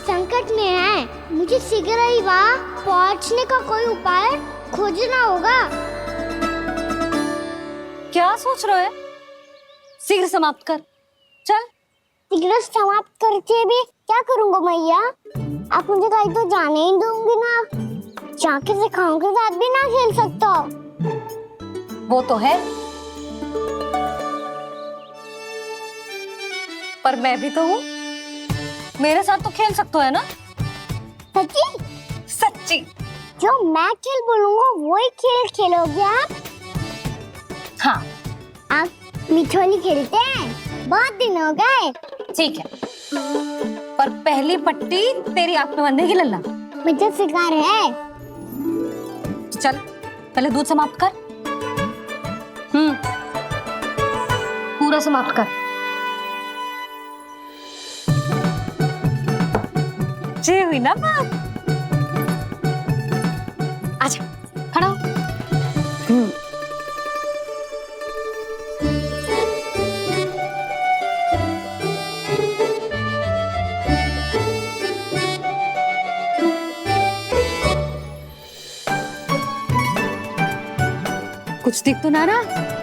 संकट में है, मुझे शीघ्र ही वहाँ पहुँचने का कोई उपाय खोजना होगा। क्या सोच रहे है? शीघ्र समाप्त कर, चल। शीघ्र समाप्त करके भी क्या करूँगा मैया? आप मुझे कहीं तो जाने ही दूंगी ना, जाके सिखाओं के साथ भी ना खेल सकता। वो तो है, पर मैं भी तो हूँ, मेरे साथ तो खेल सकते हो है ना? सच्ची? सच्ची। जो मैं खेल बोलूँगा वही खेल खेलोगे आप? हाँ। आप मिठोली खेलते हैं? बहुत दिन हो गए। ठीक है, पर पहली पट्टी तेरी आंख में बंधेगी लल्ला। मुझे शिकार है। चल पहले दूध समाप्त कर। पूरा समाप्त कर। जे हुई ना बात। आजा, खड़ा हो। कुछ दिख तो ना रहा?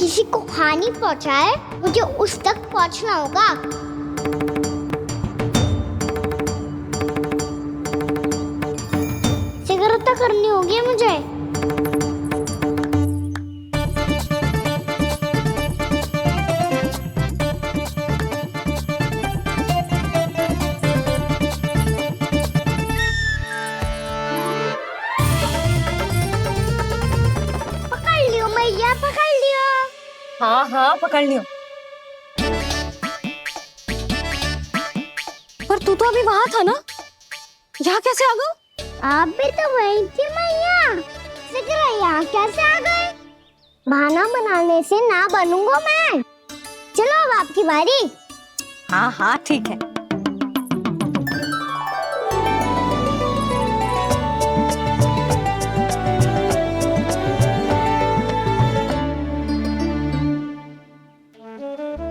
किसी को हानि पहुंचाए मुझे उस तक पहुंचना होगा। सिगरेट करनी होगी मुझे। पकड़ लियो मैया, पकड़ लियो। हाँ हाँ पकड़ लियो। पर तू तो अभी वहां था ना, यहाँ कैसे आ गया? आप भी तो वही थी मैया, सिकरा यहाँ कैसे आ गए? बहाना बनाने से ना बनूंगा मैं। चलो अब आपकी बारी। हाँ हाँ ठीक है।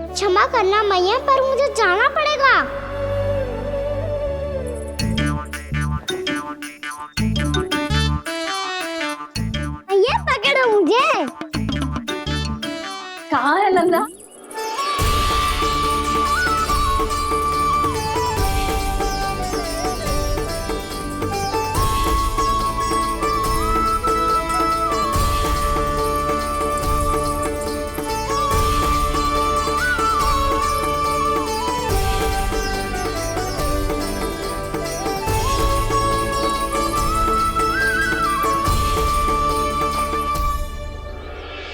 क्षमा करना मैया, पर मुझे जाना पड़ेगा। मैया पकड़ो मुझे। कहाँ है नंदा?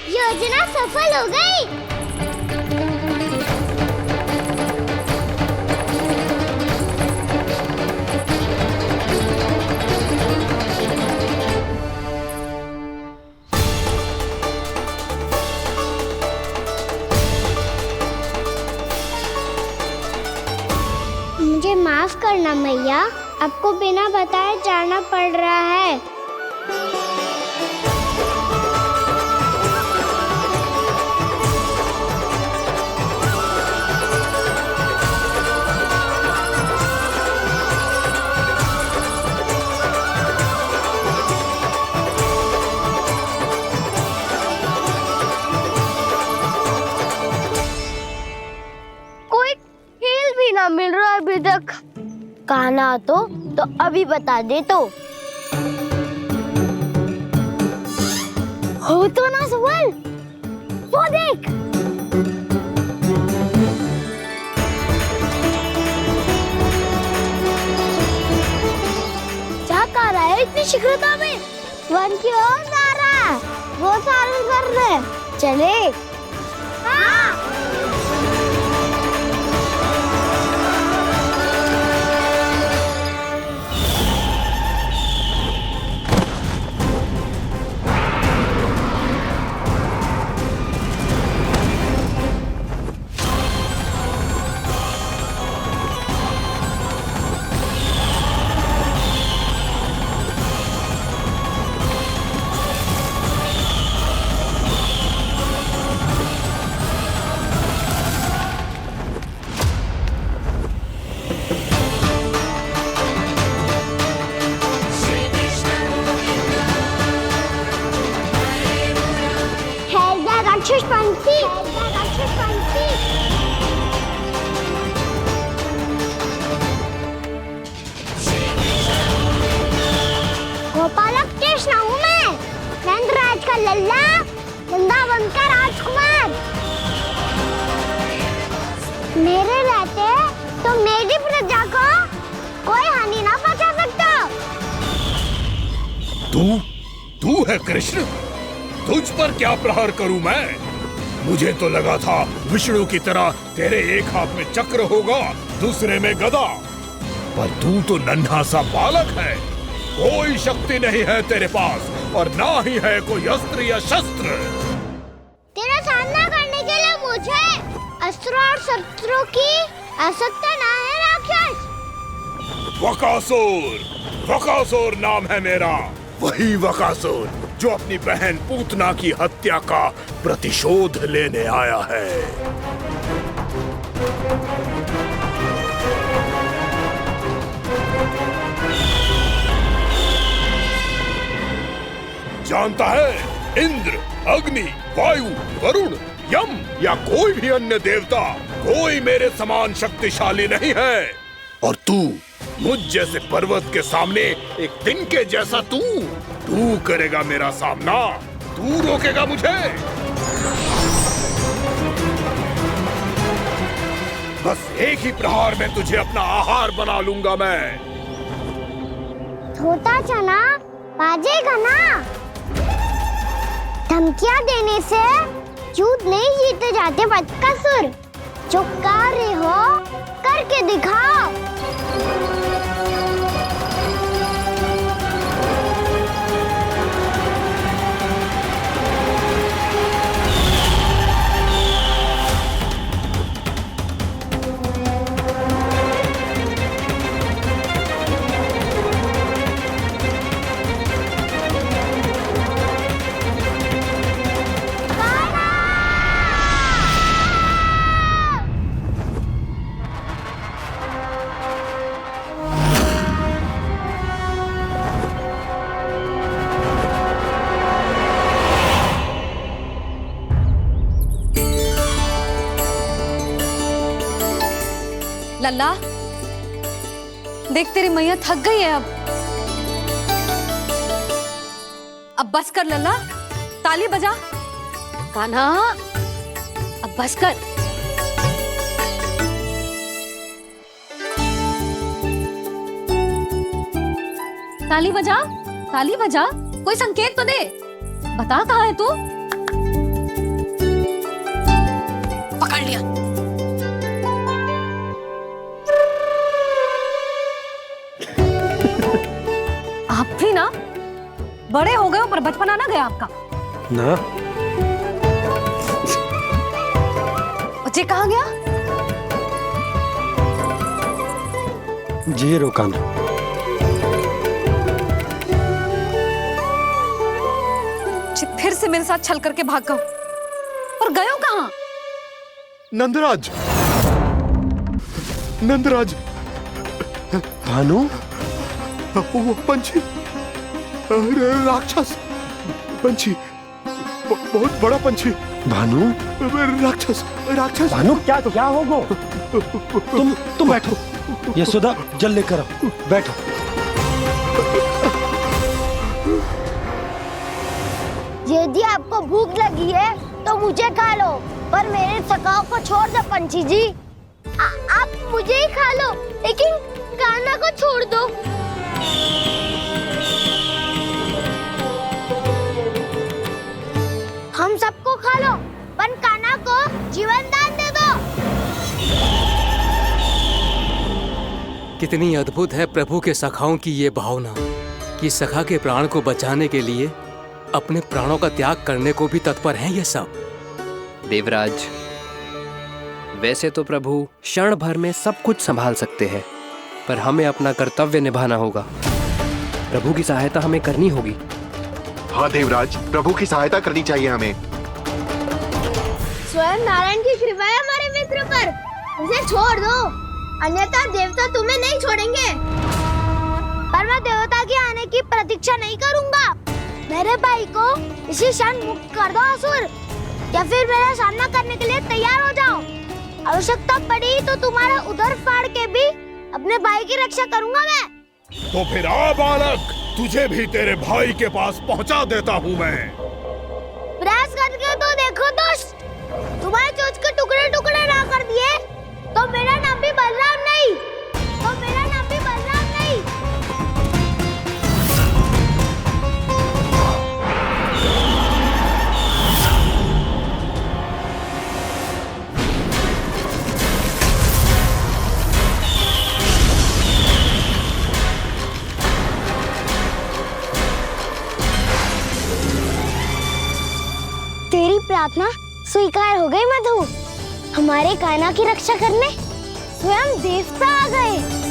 योजना सफल हो गई। मुझे माफ करना मैया, आपको बिना बताए जाना पड़ रहा है। कोई खेल भी ना मिल रहा अभी तक। कहना तो अभी बता दे तो। हो तो ना सवाल, वो देख। क्या कर रहा है इतनी शीघ्रता में? वन की ओर जा रहा है, वो सारे कर रहे। चले। हाँ। राक्षसपंथी, राक्षसपंथी। गोपालक कृष्ण हूँ मैं, नंदराज का लल्ला, वृंदावन का राजकुमार। मेरे रहते तो मेरी प्रजा को कोई हानि ना पहुंचा सकता। तू है कृष्ण? तुझ पर क्या प्रहार करूं मैं? मुझे तो लगा था विष्णु की तरह तेरे एक हाथ में चक्र होगा, दूसरे में गदा, पर तू तो नन्हा सा बालक है। कोई शक्ति नहीं है तेरे पास और ना ही है कोई अस्त्र या शस्त्र। तेरा सामना करने के लिए मुझे अस्त्रों और शस्त्रों की आवश्यकता ना है राक्षस। वकासुर, वकासुर नाम है मेरा, वही वकासुर जो अपनी बहन पूतना की हत्या का प्रतिशोध लेने आया है। जानता है, इंद्र, अग्नि, वायु, वरुण यम या कोई भी अन्य देवता, कोई मेरे समान शक्तिशाली नहीं है। और तू, मुझ जैसे पर्वत के सामने एक तिनके जैसा तू करेगा मेरा सामना? तू रोकेगा मुझे? बस एक ही प्रहार में तुझे अपना आहार बना लूंगा मैं। छोटा चना बाजेगा ना। धमकियां देने से युद्ध नहीं जीते जाते बदकसूर। जो कार्य हो करके दिखाओ। लल्ला, देख तेरी मैया थक गई है अब बस कर लल्ला, ताली बजा। कान्हा, अब बस कर। ताली बजा, ताली बजा, कोई संकेत तो दे। बता कहाँ है तू? पकड़ लिया। आप भी ना बड़े हो गए हो, पर बचपना ना गया आपका ना। बच्चे कहाँ गया? जी रोकाना। फिर से मेरे साथ छल करके भाग गए, और गए हो कहाँ? नंदराज, नंदराज। भानु, वो पंछी, राक्षस पंछी, बहुत बड़ा पंछी। भानु, राक्षस, राक्षस। भानु, क्या क्या होगा? तुम बैठो। यशोदा, जल लेकर आओ, बैठो। यदि आपको भूख लगी है तो मुझे खा लो, पर मेरे सखाओं को छोड़ दो पंछी जी। आप मुझे ही खा लो, लेकिन कान्हा को छोड़ दो। हम सबको खा लो, पर कान्हा को जीवन दान दे दो। कितनी अद्भुत है प्रभु के सखाओं की ये भावना कि सखा के प्राण को बचाने के लिए अपने प्राणों का त्याग करने को भी तत्पर हैं ये सब। देवराज, वैसे तो प्रभु क्षण भर में सब कुछ संभाल सकते हैं, पर हमें अपना कर्तव्य निभाना होगा। प्रभु की सहायता हमें करनी होगी। हाँ देवराज, प्रभु की सहायता करनी चाहिए हमें। स्वयं नारायण की कृपा है हमारे मित्र पर, उसे छोड़ दो, अन्यथा देवता तुम्हें नहीं छोड़ेंगे। पर मैं देवता के आने की प्रतीक्षा नहीं करूंगा। मेरे भाई को इसी क्षण मुक्त कर दो असुर, या फिर मेरा सामना करने के लिए तैयार हो जाओ। आवश्यकता पड़ी तो तुम्हारा उदर फाड़ के भी अपने भाई की रक्षा करूंगा मैं। तो फिर आ बालक, तुझे भी तेरे भाई के पास पहुंचा देता हूँ मैं। प्रयास करके तो देखो दोस्त, तुम्हारे चोंच के टुकड़े टुकड़े ना कर दिए तो मेरा नाम भी बलराम नहीं, तो मेरा नाम भी बलराम नहीं। तेरी प्रार्थना स्वीकार हो गई मधु। हमारे कान्हा की रक्षा करने स्वयं देवता आ गए।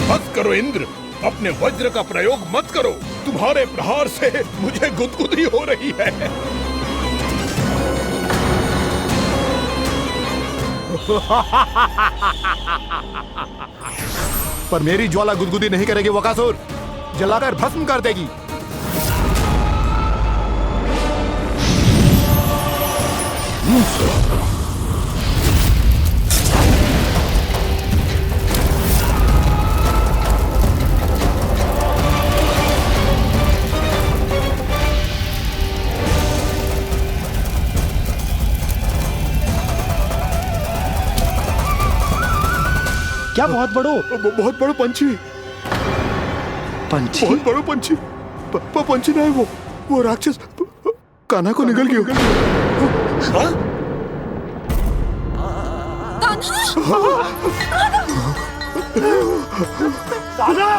बस करो इंद्र, अपने वज्र का प्रयोग मत करो। तुम्हारे प्रहार से मुझे गुदगुदी हो रही है। पर मेरी ज्वाला गुदगुदी नहीं करेगी बकासुर, जलाकर भस्म कर देगी। क्या बहुत बड़ो? बहुत बड़ो पंछी। पंछी? बहुत बड़ो पंछी। पंछी ना है वो राक्षस कान्हा को निगल गया। हाँ? कान्हा!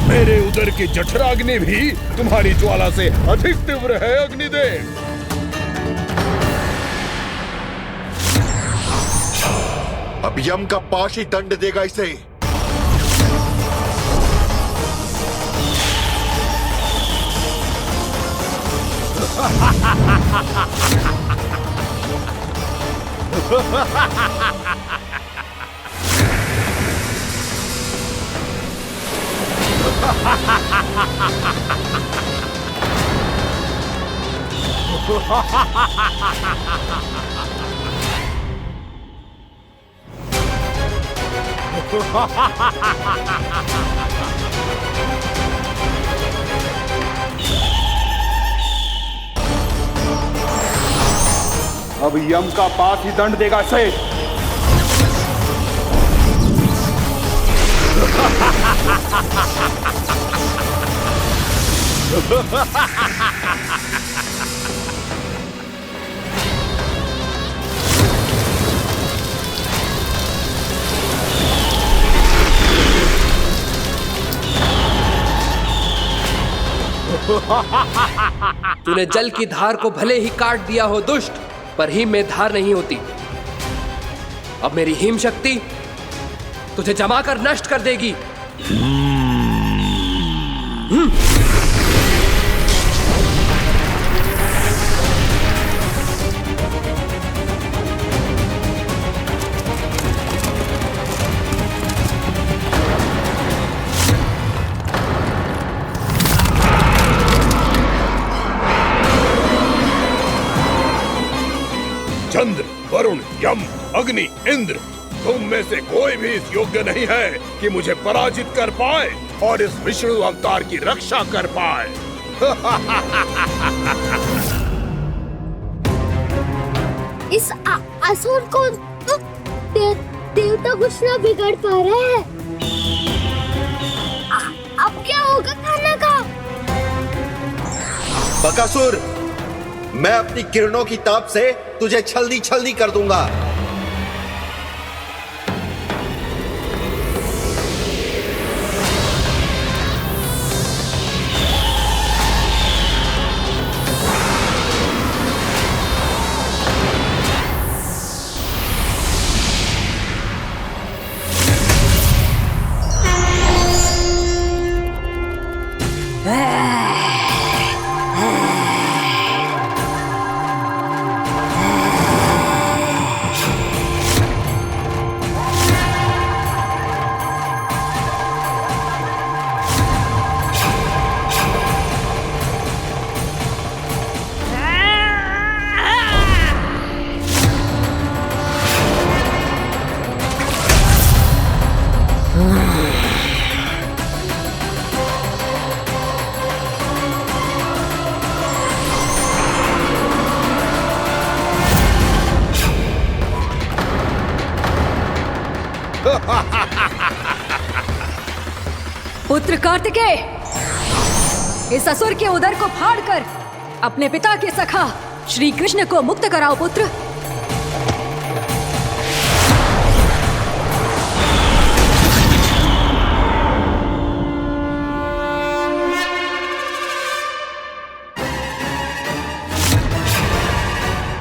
मेरे उदर की जठराग्नि भी तुम्हारी ज्वाला से अधिक तीव्र है अग्निदेव। अब यम का पाश ही दंड देगा इसे। अब यम का पास ही दंड देगा इसे। तूने जल की धार को भले ही काट दिया हो दुष्ट, पर हिम में धार नहीं होती। अब मेरी हिम शक्ति तुझे जमाकर नष्ट कर देगी। चंद्र, वरुण, यम, अग्नि, इंद्र, तुम में से कोई भी इस योग्य नहीं है कि मुझे पराजित कर पाए और इस विष्णु अवतार की रक्षा कर पाए। इस असुर को देवता कुछ ना बिगाड़ पा रहे हैं। अब क्या होगा कान्हा का? बकासुर, मैं अपनी किरणों की ताप से तुझे छलनी छलनी कर दूंगा। पुत्र कार्तिकेय, इस असुर के उदर को फाड़कर अपने पिता के सखा श्री कृष्ण को मुक्त कराओ पुत्र।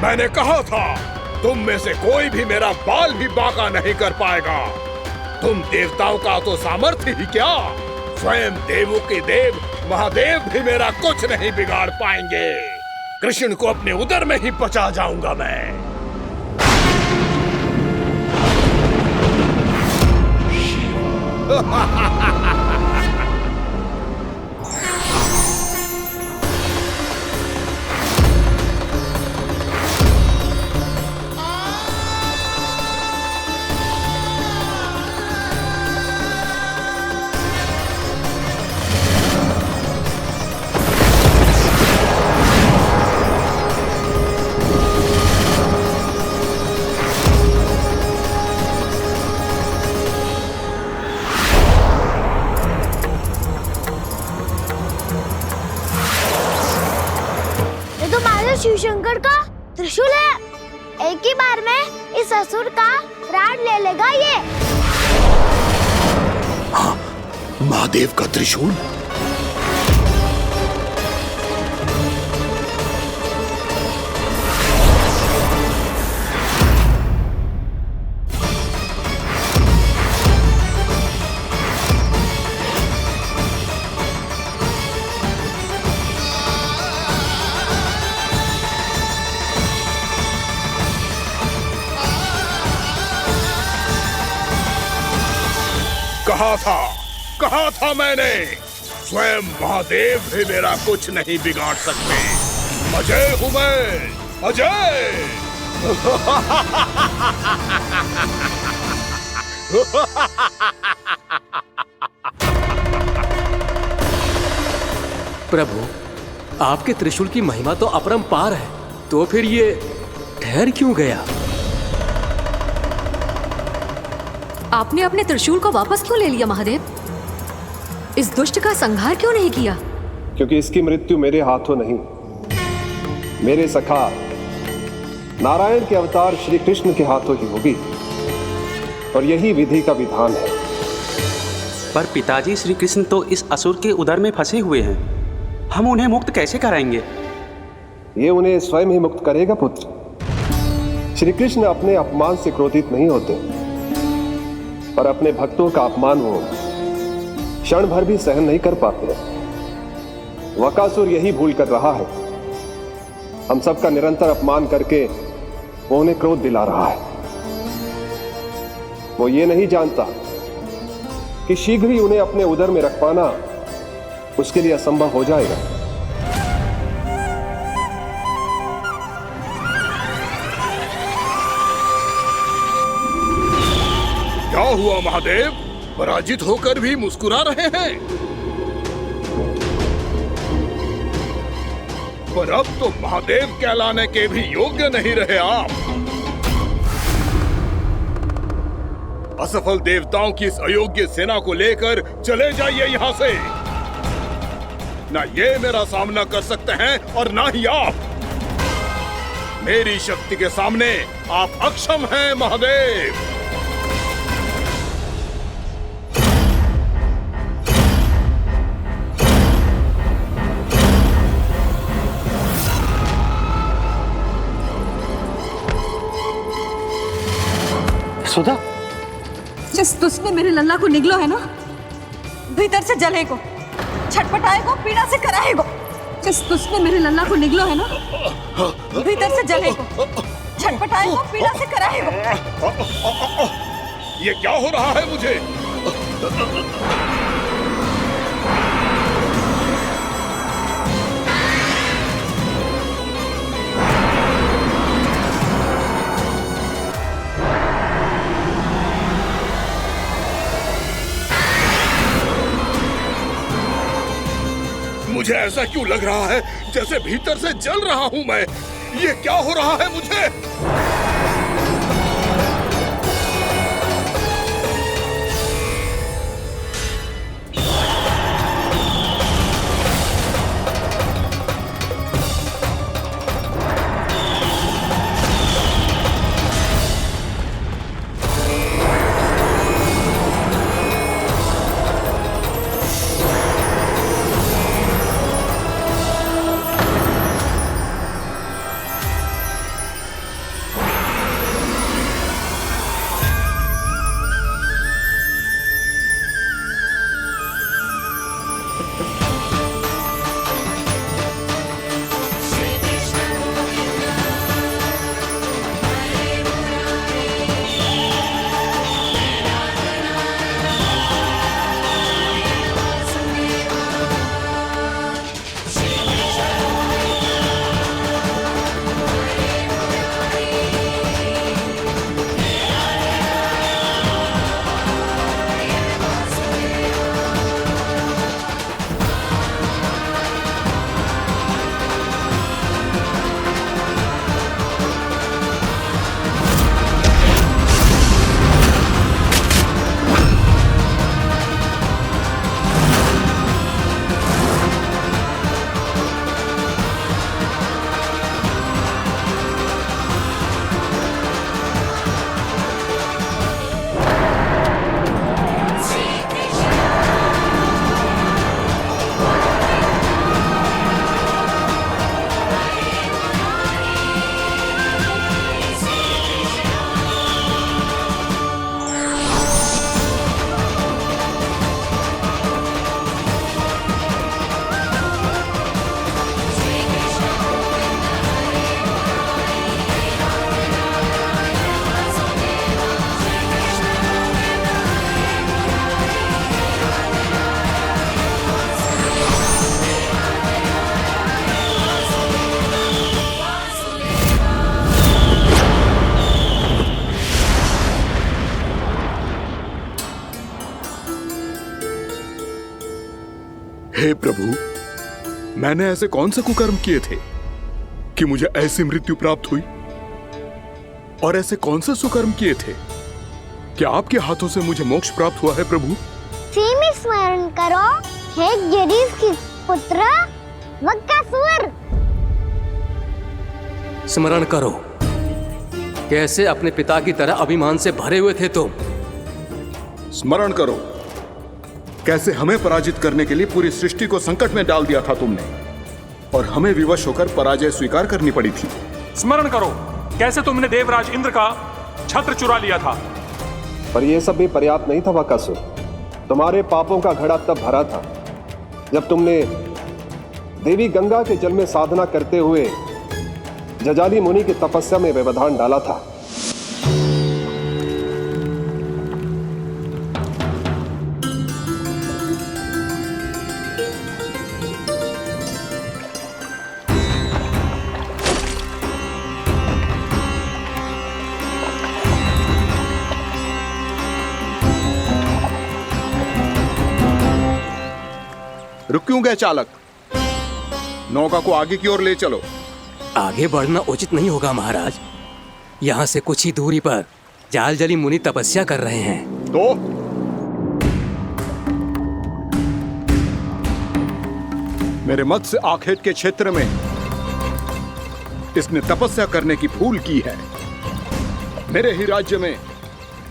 मैंने कहा था तुम में से कोई भी मेरा बाल भी बांका नहीं कर पाएगा। तुम देवताओं का तो सामर्थ्य ही क्या, स्वयं देवों के देव महादेव भी मेरा कुछ नहीं बिगाड़ पाएंगे। कृष्ण को अपने उदर में ही पचा जाऊंगा मैं। शिव शंकर का त्रिशूल है। एक ही बार में इस असुर का प्राण ले लेगा ये। हाँ, महादेव का त्रिशूल। कहा था मैंने, स्वयं महादेव भी मेरा कुछ नहीं बिगाड़ सकते। अजय हूं मैं, अजय। प्रभु, आपके त्रिशूल की महिमा तो अपरंपार है, तो फिर ये ठहर क्यों गया? आपने अपने त्रिशूल को वापस क्यों ले लिया महादेव? इस दुष्ट का संहार क्यों नहीं किया? क्योंकि इसकी मृत्यु मेरे हाथों नहीं, मेरे सखा नारायण के अवतार श्री कृष्ण के हाथों ही होगी, और यही विधि का विधान है। पर पिताजी, श्री कृष्ण तो इस असुर के उदर में फंसे हुए हैं, हम उन्हें मुक्त कैसे कराएंगे? ये उन्हें स्वयं ही मुक्त करेगा पुत्र। श्री कृष्ण अपने अपमान से क्रोधित नहीं होते, पर अपने भक्तों का अपमान वो क्षण भर भी सहन नहीं कर पाते। वकासुर यही भूल कर रहा है, हम सबका निरंतर अपमान करके वो उन्हें क्रोध दिला रहा है। वो ये नहीं जानता कि शीघ्र ही उन्हें अपने उदर में रख पाना उसके लिए असंभव हो जाएगा। क्या हुआ महादेव, पराजित होकर भी मुस्कुरा रहे हैं? पर अब तो महादेव कहलाने के भी योग्य नहीं रहे आप। असफल देवताओं की इस अयोग्य सेना को लेकर चले जाइए यहाँ से। ना ये मेरा सामना कर सकते हैं और ना ही आप। मेरी शक्ति के सामने आप अक्षम हैं महादेव। सुधा, जिस दुष्ट ने मेरे लल्ला को निगलो है ना, भीतर से जलेगो, छटपटाएगो, पीड़ा से कराएगो। जिस दुष्ट ने मेरे लल्ला को निगलो है ना, भीतर से जलेगो, छटपटाएगो, पीड़ा से कराएगो। ये क्या हो रहा है मुझे? मुझे ऐसा क्यों लग रहा है जैसे भीतर से जल रहा हूं मैं। ये क्या हो रहा है मुझे? हे प्रभु, मैंने ऐसे कौन से कुकर्म किए थे कि मुझे ऐसी मृत्यु प्राप्त हुई? और ऐसे कौन से सुकर्म किए थे कि आपके हाथों से मुझे मोक्ष प्राप्त हुआ है प्रभु? में स्मरण करो, हे जरीफ की पुत्र वक्कासुर। स्मरण करो, कैसे अपने पिता की तरह अभिमान से भरे हुए थे तुम। स्मरण करो, कैसे हमें पराजित करने के लिए पूरी सृष्टि को संकट में डाल दिया था तुमने, और हमें विवश होकर पराजय स्वीकार करनी पड़ी थी। स्मरण करो, कैसे तुमने देवराज इंद्र का छत्र चुरा लिया था। पर यह सब भी पर्याप्त नहीं था वक्कासुर। तुम्हारे पापों का घड़ा तब भरा था जब तुमने देवी गंगा के जल में साधना करते हुए जजाली मुनि की तपस्या में व्यवधान डाला था। रुक क्यों गए चालक? नौका को आगे की ओर ले चलो। आगे बढ़ना उचित नहीं होगा महाराज। यहाँ से कुछ ही दूरी पर जालजली मुनि तपस्या कर रहे हैं। तो मेरे मत्स्य आखेट के क्षेत्र में इसने तपस्या करने की भूल की है। मेरे ही राज्य में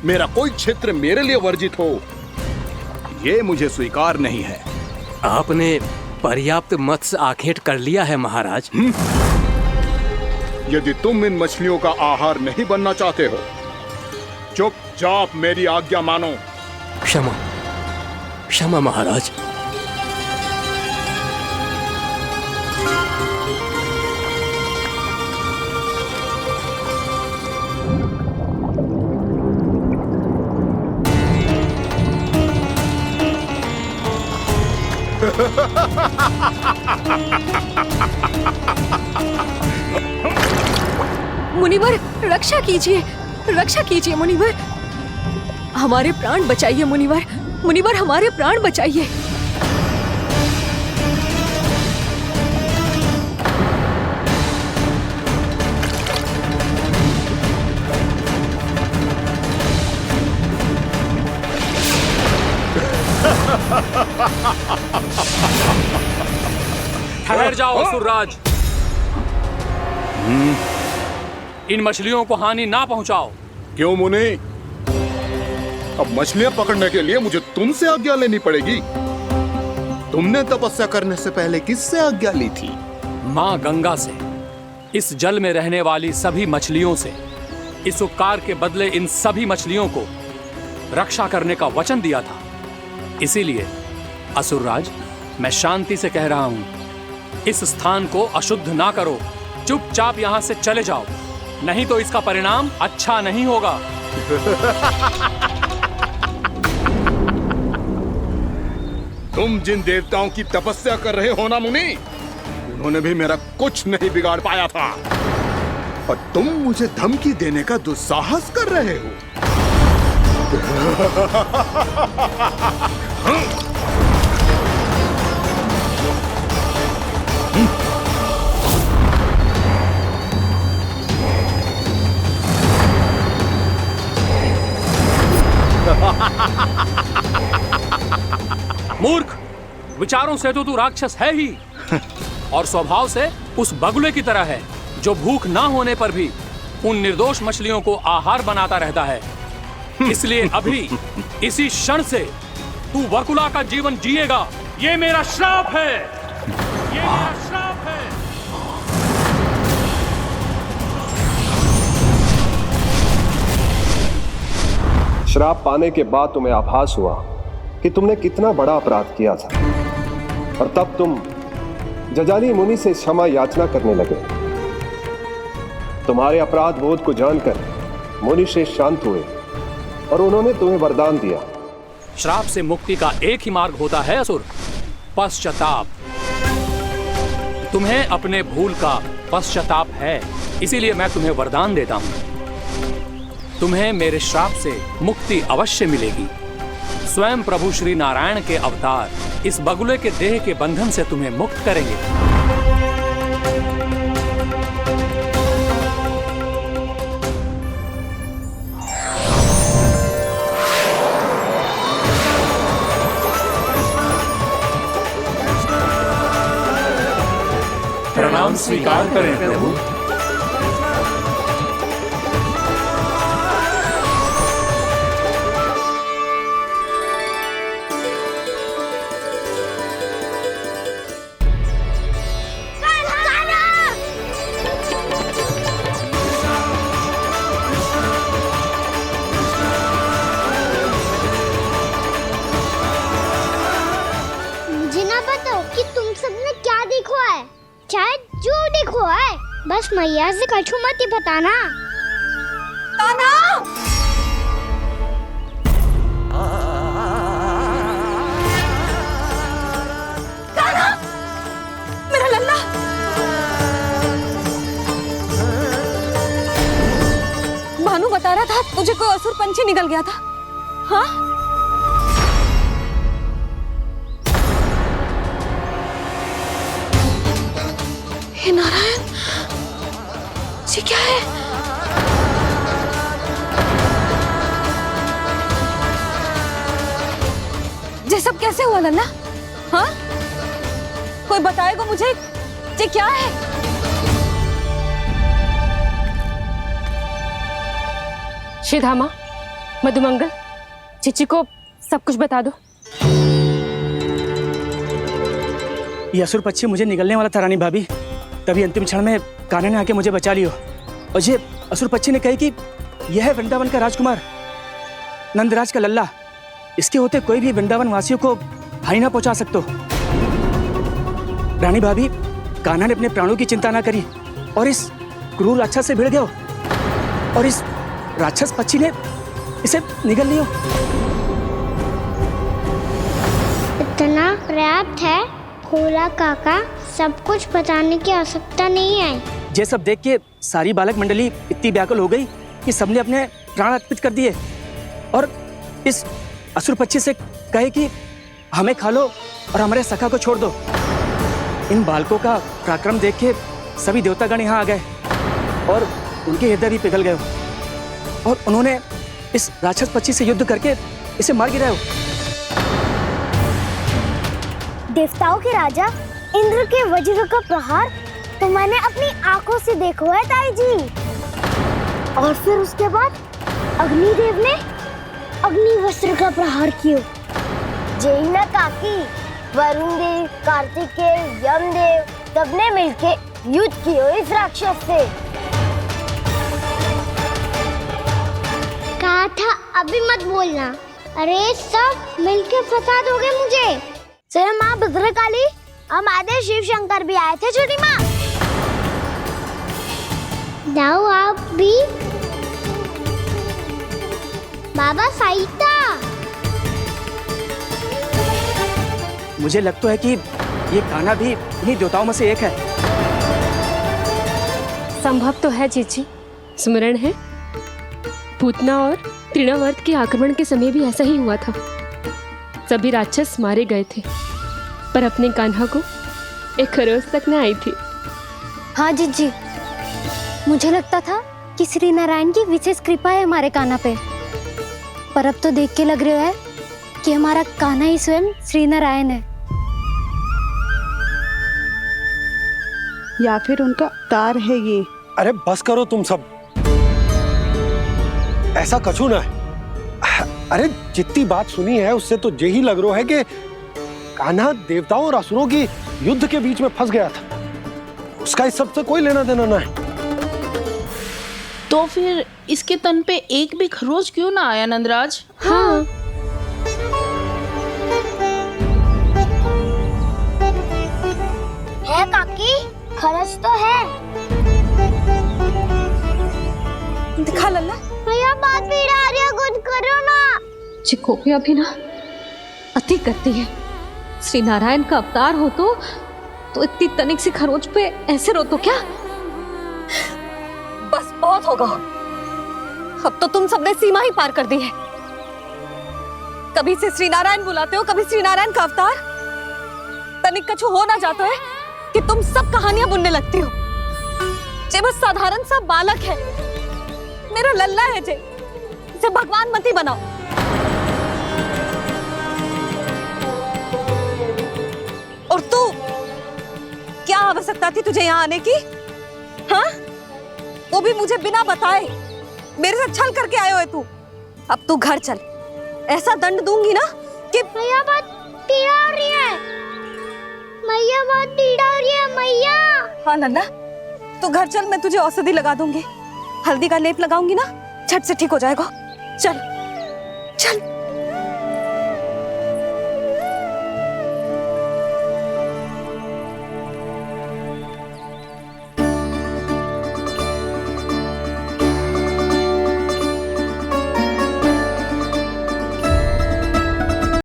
मेरा कोई क्षेत्र मेरे लिए वर्जित हो, यह मुझे स्वीकार नहीं है। आपने पर्याप्त मत्स्य आखेट कर लिया है महाराज। यदि तुम इन मछलियों का आहार नहीं बनना चाहते हो, चुपचाप मेरी आज्ञा मानो। क्षमा, क्षमा महाराज। मुनिवर, रक्षा कीजिए, रक्षा कीजिए मुनिवर, हमारे प्राण बचाइए मुनिवर, मुनिवर हमारे प्राण बचाइए। ठहर जाओ असुरराज, इन मछलियों को हानि ना पहुंचाओ। क्यों मुनि? अब मछलियां पकड़ने के लिए मुझे तुमसे आज्ञा लेनी पड़ेगी। तुमने तपस्या करने से पहले किससे आज्ञा ली थी? माँ गंगा से, इस जल में रहने वाली सभी मछलियों से। इस उपकार के बदले इन सभी मछलियों को रक्षा करने का वचन दिया था। इसीलिए असुरराज, मैं शांति से कह रहा हूं, इस स्थान को अशुद्ध ना करो। चुपचाप यहां से चले जाओ, नहीं तो इसका परिणाम अच्छा नहीं होगा। तुम जिन देवताओं की तपस्या कर रहे हो ना मुनि, उन्होंने भी मेरा कुछ नहीं बिगाड़ पाया था, और तुम मुझे धमकी देने का दुस्साहस कर रहे हो। मूर्ख, विचारों से तो तू राक्षस है ही, और स्वभाव से उस बगुले की तरह है जो भूख ना होने पर भी उन निर्दोष मछलियों को आहार बनाता रहता है। इसलिए अभी इसी क्षण से तू वकुला का जीवन जिएगा। ये मेरा श्राप है, ये मेरा श्राप है। श्राप पाने के बाद तुम्हें आभास हुआ कि तुमने कितना बड़ा अपराध किया था, और तब तुम जजाली मुनि से क्षमा याचना करने लगे। तुम्हारे अपराध बोध को जानकर मुनि श्रेष्ठ शांत हुए और उन्होंने तुम्हें वरदान दिया। श्राप से मुक्ति का एक ही मार्ग होता है असुर, पश्चाताप। तुम्हें अपने भूल का पश्चाताप है, इसीलिए मैं तुम्हें वरदान देता हूं। तुम्हें मेरे श्राप से मुक्ति अवश्य मिलेगी। स्वयं प्रभु श्री नारायण के अवतार इस बगुले के देह के बंधन से तुम्हें मुक्त करेंगे। प्रणाम स्वीकार करें प्रभु। मुझे ना बताओ कि तुम सबने क्या देखा है, चाहे जो देखो है, बस मैया से कछु मत ही बताना। कान्हा! कान्हा! मेरा लल्ला! भानु बता रहा था तुझे कोई असुर पंछी निकल गया था। हाँ? हे नारायण, ये क्या है? ये सब कैसे हुआ लल्ला? हाँ? कोई बताएगा मुझे ये क्या है? श्रीधामा, मधुमंगल, चिची को सब कुछ बता दो। ये असुर पक्षी मुझे निगलने वाला था रानी भाभी, तभी अंतिम क्षण में कान्हा ने आके मुझे बचा लियो। और ये असुर पक्षी ने कही कि यह है वृंदावन का राजकुमार नंदराज का लल्ला, इसके होते कोई भी वृंदावन वासियों को हानि ना पहुंचा सकते। रानी भाभी, कान्हा ने अपने प्राणों की चिंता ना करी और इस क्रूर राक्षस से भिड़ गयो और इस राक्षस पक्षी ने इसे निगल लियो। इतना पर्याप्त है भोला काका, सब कुछ बताने की आवश्यकता नहीं है। ये सब देख के सारी बालक मंडली इतनी व्याकुल हो गई कि सबने अपने प्राण अर्पित कर दिए और इस असुर पक्षी से कहे कि हमें खा लो और हमारे सखा को छोड़ दो। इन बालकों का पराक्रम देख के सभी देवतागण यहाँ आ गए और उनके हृदय भी पिघल गए और उन्होंने इस राक्षस पक्षी से युद्ध करके इसे मार गिराया। देवताओं के राजा इंद्र के वज्र का प्रहार तो मैंने अपनी आंखों से देखा है ताई जी। और फिर उसके बाद अग्निदेव ने अग्निवस्त्र का प्रहार किया। जय ना काकी, वरुण देव, कार्तिकेय, यमदेव सबने मिलके युद्ध किया इस राक्षस से। कहा था अभी मत बोलना। अरे सब मिलके फंसा दोगे मुझे। जय माँ भद्रकाली, हमारे शिव शंकर भी आए थे छोटी माँ। जाओ आप भी। बाबा साईता, मुझे लगता है कि ये कान्हा भी इन्हीं देवताओं में से एक है। संभव तो है चीची, स्मरण है पूतना और तृणावर्त के आक्रमण के समय भी ऐसा ही हुआ था। सभी राक्षस मारे गए थे पर अपने कान्हा को एक खरोच तक न आई थी। हाँ जीजी, मुझे लगता था कि श्री नारायण की विशेष कृपा है हमारे कान्हा पे, पर अब तो देख के लग रहा है कि हमारा कान्हा ही स्वयं श्री नारायण है। या फिर उनका अवतार है ये। अरे बस करो तुम सब, ऐसा कछु ना है। अरे जितनी बात सुनी है उससे तो यही लग रहा है कि कान्हा देवताओं और असुरों की युद्ध के बीच में फंस गया था। उसका इस सब से कोई लेना देना ना है। तो फिर इसके तन पे एक भी खरोच क्यों ना आया नंदराज? हाँ, है काकी, खरच तो है। दिखा लल्ला। भैया बात पीड़ा आ रही है, कुछ करो ना। चिकोपिया भी ना अति करती है। श्री नारायण का अवतार हो तो इतनी तनिक सी खरोच पे ऐसे रो तो क्या? बस बहुत होगा, अब तो तुम सबने सीमा ही पार कर दी है। कभी से श्री नारायण बुलाते हो, कभी श्री नारायण का अवतार। तनिक कछु हो ना जाता है कि तुम सब कहानियां बुनने लगती हो। जे बस साधारण सा बालक है, मेरा लल्ला है जे, इसे भगवान मती बनाओ। और तू, क्या आवश्यकता थी तुझे यहाँ आने की? हाँ, वो भी मुझे बिना बताए। मेरे से छल करके आए हो तू। अब तू घर चल, ऐसा दंड दूंगी ना कि मैया बहुत पीड़ा हो रही है। मैया बहुत पीड़ा हो रही है मैया। हाँ लल्ला, तू घर चल, मैं तुझे औषधि लगा दूंगी। हल्दी का लेप लगाऊंगी ना, झट से ठीक हो जाएगा। चल चल।